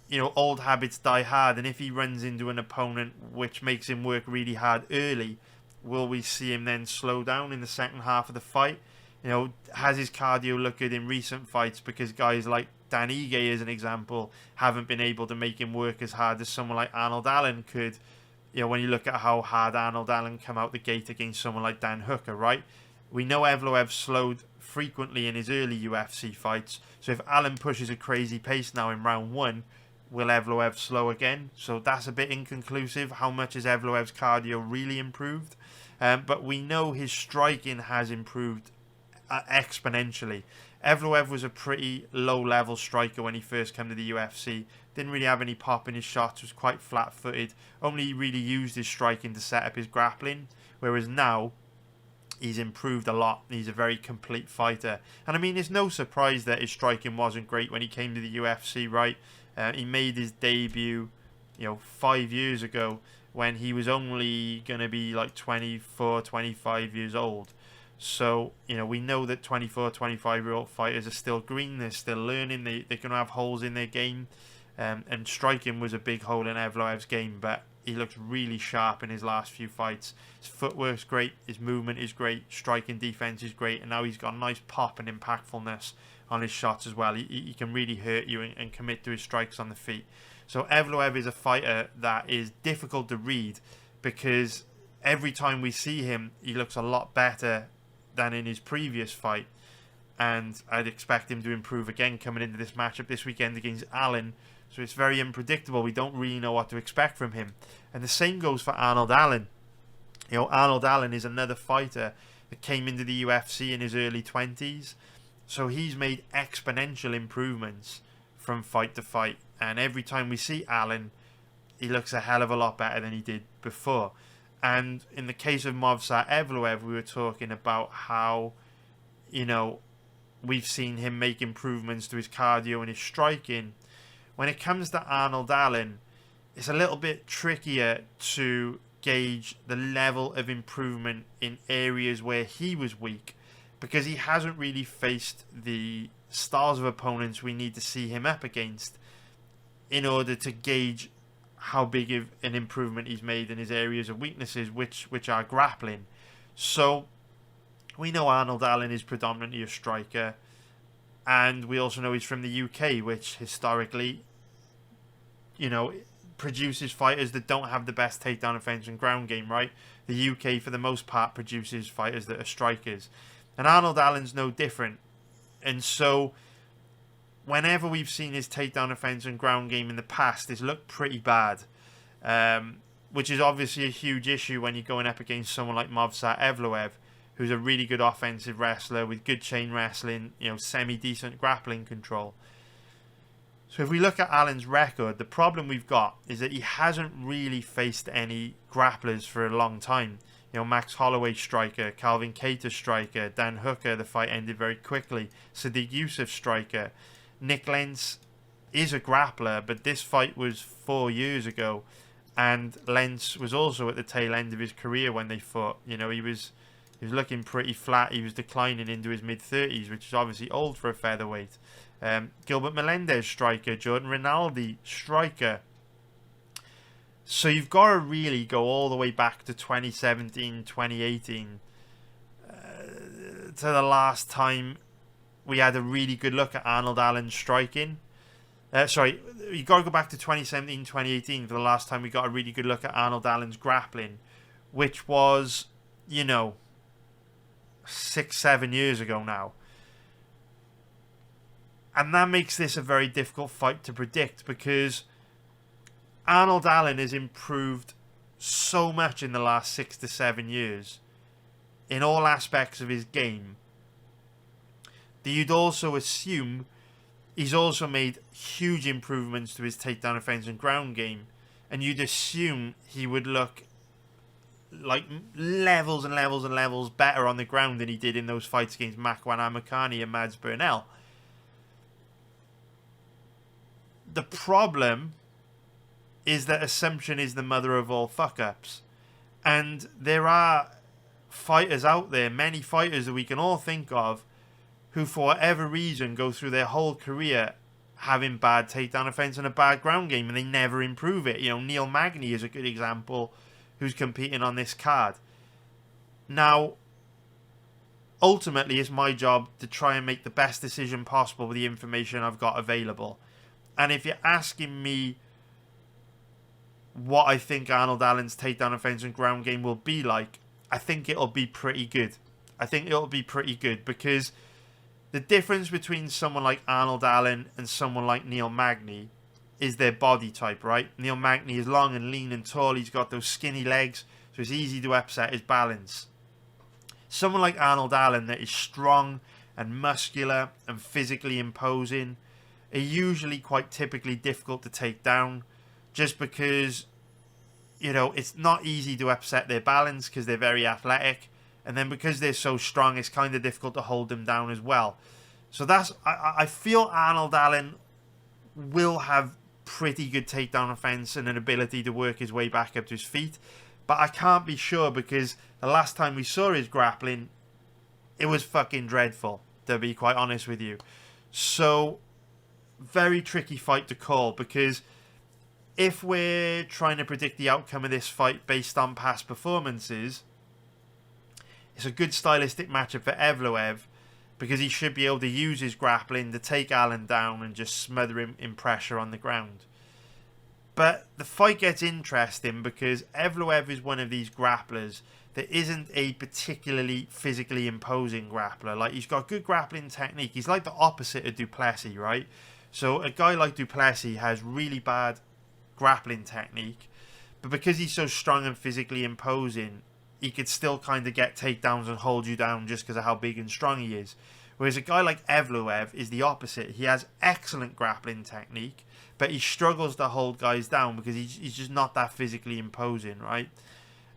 you know, old habits die hard, and if he runs into an opponent which makes him work really hard early, will we see him then slow down in the second half of the fight? You know, has his cardio looked good in recent fights because guys like Dan Ige, as an example, haven't been able to make him work as hard as someone like Arnold Allen could? You know, when you look at how hard Arnold Allen come out the gate against someone like Dan Hooker, right? We know Evloev slowed frequently in his early UFC fights. So if Allen pushes a crazy pace now in round 1, will Evloev slow again? So that's a bit inconclusive. How much has Evloev's cardio really improved? But we know his striking has improved exponentially. Evloev was a pretty low-level striker when he first came to the UFC. Didn't really have any pop in his shots, was quite flat-footed. Only really used his striking to set up his grappling. Whereas now, he's improved a lot. He's a very complete fighter. And I mean, it's no surprise that his striking wasn't great when he came to the UFC, right? He made his debut, 5 years ago, when he was only going to be like 24, 25 years old. So, we know that 24, 25-year-old fighters are still green. They're still learning. They're going to have holes in their game. And striking was a big hole in Evloev's game, but he looks really sharp in his last few fights. His footwork's great. His movement is great. Striking defense is great. And now he's got a nice pop and impactfulness on his shots as well. He can really hurt you and commit to his strikes on the feet. So Evloev is a fighter that is difficult to read, because every time we see him, he looks a lot better than in his previous fight. And I'd expect him to improve again coming into this matchup this weekend against Allen. So it's very unpredictable. We don't really know what to expect from him. And the same goes for Arnold Allen. Arnold Allen is another fighter that came into the UFC in his early 20s. So he's made exponential improvements from fight to fight. And every time we see Allen, he looks a hell of a lot better than he did before. And in the case of Movsar Evloev, we were talking about how, we've seen him make improvements to his cardio and his striking. When it comes to Arnold Allen, it's a little bit trickier to gauge the level of improvement in areas where he was weak, because he hasn't really faced the styles of opponents we need to see him up against in order to gauge how big of an improvement he's made in his areas of weaknesses, which are grappling. So we know Arnold Allen is predominantly a striker, and we also know he's from the UK, which historically, produces fighters that don't have the best takedown offense and ground game, right? The UK, for the most part, produces fighters that are strikers. And Arnold Allen's no different. And so, whenever we've seen his takedown offense and ground game in the past, it's looked pretty bad. Which is obviously a huge issue when you're going up against someone like Movsar Evloev, who's a really good offensive wrestler with good chain wrestling, semi-decent grappling control. So if we look at Allen's record, the problem we've got is that he hasn't really faced any grapplers for a long time. Max Holloway striker, Calvin Kattar striker, Dan Hooker, the fight ended very quickly, Sadiq Youssef striker. Nick Lentz is a grappler, but this fight was 4 years ago, and Lentz was also at the tail end of his career when they fought. He was looking pretty flat. He was declining into his mid-30s, which is obviously old for a featherweight. Gilbert Melendez striker, Jordan Rinaldi striker. So you've got to really go all the way back to 2017, 2018 to the last time we had a really good look at Arnold Allen's striking. You've got to go back to 2017, 2018 for the last time we got a really good look at Arnold Allen's grappling, which was, 6-7 years ago now. And that makes this a very difficult fight to predict, because Arnold Allen has improved so much in the last 6 to 7 years in all aspects of his game that you'd also assume he's also made huge improvements to his takedown offense and ground game, and you'd assume he would look like levels and levels and levels better on the ground than he did in those fights against Makwan Amakani and Mads Burnell. The problem is that assumption is the mother of all fuck-ups. And there are fighters out there, many fighters that we can all think of, who for whatever reason go through their whole career having bad takedown offense and a bad ground game, and they never improve it. Neil Magny is a good example, who's competing on this card. Now, ultimately, it's my job to try and make the best decision possible with the information I've got available. And if you're asking me what I think Arnold Allen's takedown offense and ground game will be like, I think it'll be pretty good. Because the difference between someone like Arnold Allen and someone like Neil Magny is their body type, right? Neil Magny is long and lean and tall. He's got those skinny legs, so it's easy to upset his balance. Someone like Arnold Allen that is strong and muscular and physically imposing are usually quite typically difficult to take down, just because, it's not easy to upset their balance because they're very athletic, and then because they're so strong, it's kind of difficult to hold them down as well. So I feel Arnold Allen will have pretty good takedown offense and an ability to work his way back up to his feet, but I can't be sure, because the last time we saw his grappling, it was fucking dreadful, to be quite honest with you. So, very tricky fight to call, because if we're trying to predict the outcome of this fight based on past performances, it's a good stylistic matchup for Evloev, because he should be able to use his grappling to take Allen down and just smother him in pressure on the ground. But the fight gets interesting because Evloev is one of these grapplers that isn't a particularly physically imposing grappler. Like, he's got good grappling technique. He's like the opposite of Du Plessis, right? So a guy like Du Plessis has really bad grappling technique, but because he's so strong and physically imposing, he could still kind of get takedowns and hold you down just because of how big and strong he is. Whereas a guy like Evloev is the opposite. He has excellent grappling technique, but he struggles to hold guys down because he's just not that physically imposing, right?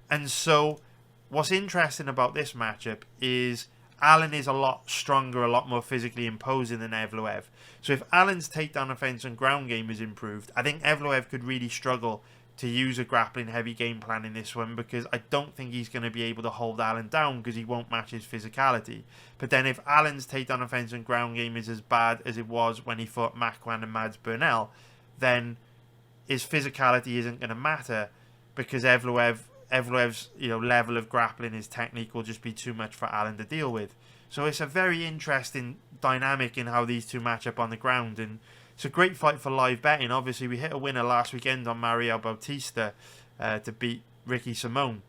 And so what's interesting about this matchup is Allen is a lot stronger, a lot more physically imposing than Evloev. So if Allen's takedown offense and ground game is improved, I think Evloev could really struggle to use a grappling heavy game plan in this one, because I don't think he's going to be able to hold Allen down because he won't match his physicality. But then if Allen's takedown offense and ground game is as bad as it was when he fought Makwan and Mads Burnell, then his physicality isn't going to matter, because Evloev's level of grappling, his technique will just be too much for Allen to deal with. So it's a very interesting dynamic in how these two match up on the ground, and it's a great fight for live betting. Obviously, we hit a winner last weekend on Barriault Bautista to beat Ricky Simone,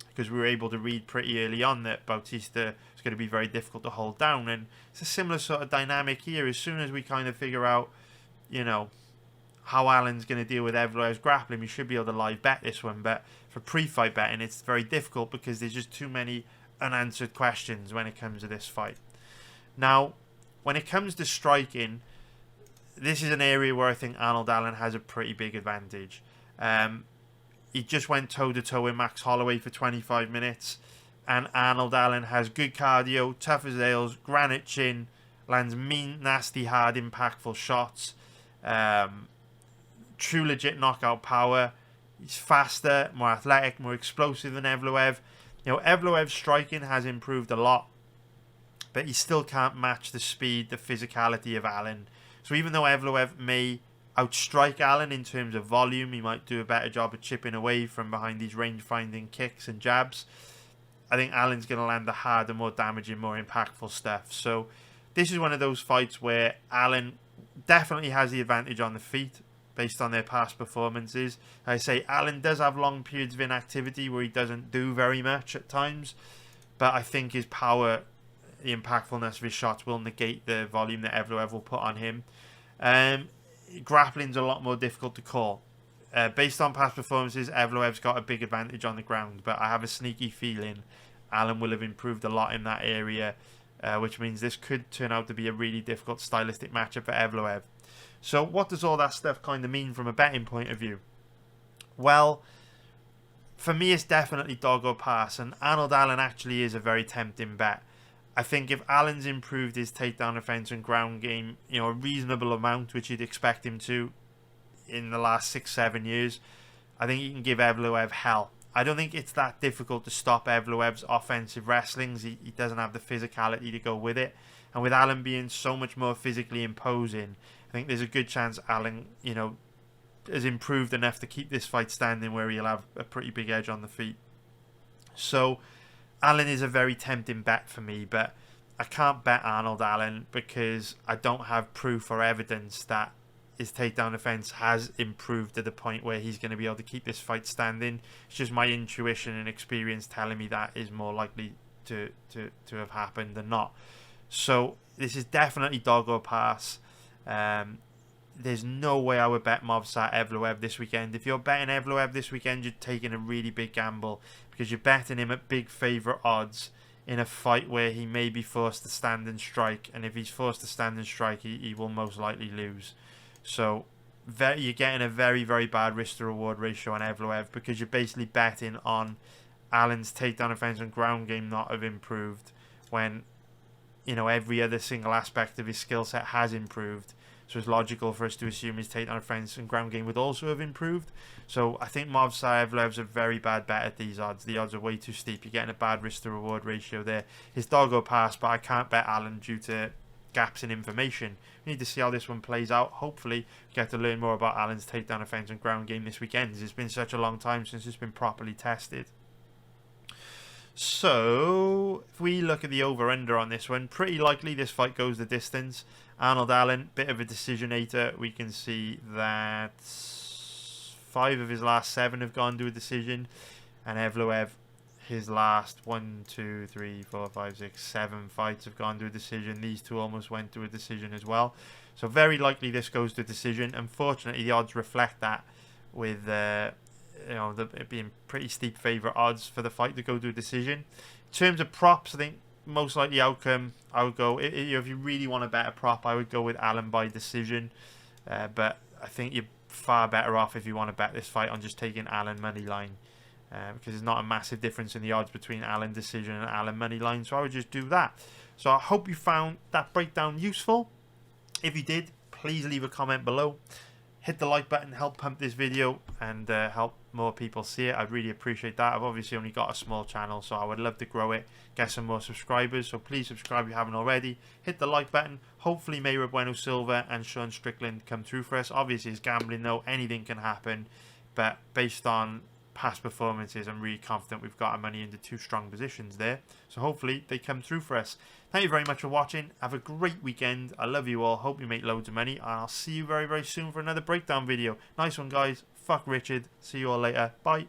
because we were able to read pretty early on that Bautista is going to be very difficult to hold down, and it's a similar sort of dynamic here. As soon as we kind of figure out, how Allen's going to deal with Evloev's grappling, we should be able to live bet this one. But for pre-fight betting, it's very difficult because there's just too many unanswered questions when it comes to this fight. Now, when it comes to striking, this is an area where I think Arnold Allen has a pretty big advantage. He just went toe-to-toe with Max Holloway for 25 minutes, and Arnold Allen has good cardio, tough as nails, granite chin, lands mean, nasty, hard, impactful shots. True legit knockout power. He's faster, more athletic, more explosive than Evloev. Evloev's striking has improved a lot, but he still can't match the speed, the physicality of Allen. So even though Evloev may outstrike Allen in terms of volume, he might do a better job of chipping away from behind these range-finding kicks and jabs, I think Allen's going to land the harder, more damaging, more impactful stuff. So this is one of those fights where Allen definitely has the advantage on the feet based on their past performances. I say Allen does have long periods of inactivity where he doesn't do very much at times, but I think his power, the impactfulness of his shots will negate the volume that Evloev will put on him. Grappling's a lot more difficult to call. Based on past performances, Evloev's got a big advantage on the ground, but I have a sneaky feeling Allen will have improved a lot in that area, which means this could turn out to be a really difficult stylistic matchup for Evloev. So what does all that stuff kind of mean from a betting point of view? Well, for me it's definitely dog or pass, and Arnold Allen actually is a very tempting bet. I think if Allen's improved his takedown offense and ground game, a reasonable amount, which you'd expect him to in the last 6-7 years, I think he can give Evloev hell. I don't think it's that difficult to stop Evloev's offensive wrestlings. He doesn't have the physicality to go with it. And with Allen being so much more physically imposing, I think there's a good chance Allen, has improved enough to keep this fight standing where he'll have a pretty big edge on the feet. So Allen is a very tempting bet for me, but I can't bet Arnold Allen because I don't have proof or evidence that his takedown offense has improved to the point where he's going to be able to keep this fight standing. It's just my intuition and experience telling me that is more likely to have happened than not. So this is definitely dog or pass. There's no way I would bet Movsar Evloev this weekend. If you're betting Evloev this weekend, you're taking a really big gamble because you're betting him at big favourite odds in a fight where he may be forced to stand and strike. And if he's forced to stand and strike, he will most likely lose. So you're getting a very, very bad risk to reward ratio on Evloev because you're basically betting on Allen's takedown offense and ground game not have improved when every other single aspect of his skill set has improved. So it's logical for us to assume his takedown offense and ground game would also have improved. So I think Movsar Evloev's a very bad bet at these odds. The odds are way too steep. You're getting a bad risk to reward ratio there. His dog or pass, but I can't bet Allen due to gaps in information. We need to see how this one plays out. Hopefully we get to learn more about Allen's takedown offense and ground game this weekend. It's been such a long time since it's been properly tested. So if we look at the over-under on this one, pretty likely this fight goes the distance. Arnold Allen, bit of a decisionator. We can see that 5 of his last 7 have gone to a decision, and Evloev, his last 1, 2, 3, 4, 5, 6, 7 fights have gone to a decision. These 2 almost went to a decision as well. So very likely this goes to a decision. Unfortunately, the odds reflect that with it being pretty steep favourite odds for the fight to go to a decision. In terms of props, I think most likely outcome, I would go, if you really want to bet a prop, I would go with Allen by decision. But I think you're far better off if you want to bet this fight on just taking Allen money line. because there's not a massive difference in the odds between Allen decision and Allen money line, so I would just do that. So I hope you found that breakdown useful. If you did, please leave a comment below. Hit the like button, help pump this video, and help more people see it. I'd really appreciate that. I've obviously only got a small channel, so I would love to grow it, get some more subscribers. So please subscribe if you haven't already. Hit the like button. Hopefully Mayweather Silva and Sean Strickland come through for us. Obviously it's gambling though, anything can happen. But based on past performances, I'm really confident we've got our money into 2 strong positions there. So hopefully they come through for us. Thank you very much for watching. Have a great weekend. I love you all. Hope you make loads of money. And I'll see you very, very soon for another breakdown video. Nice one, guys. Fuck Richard. See you all later. Bye.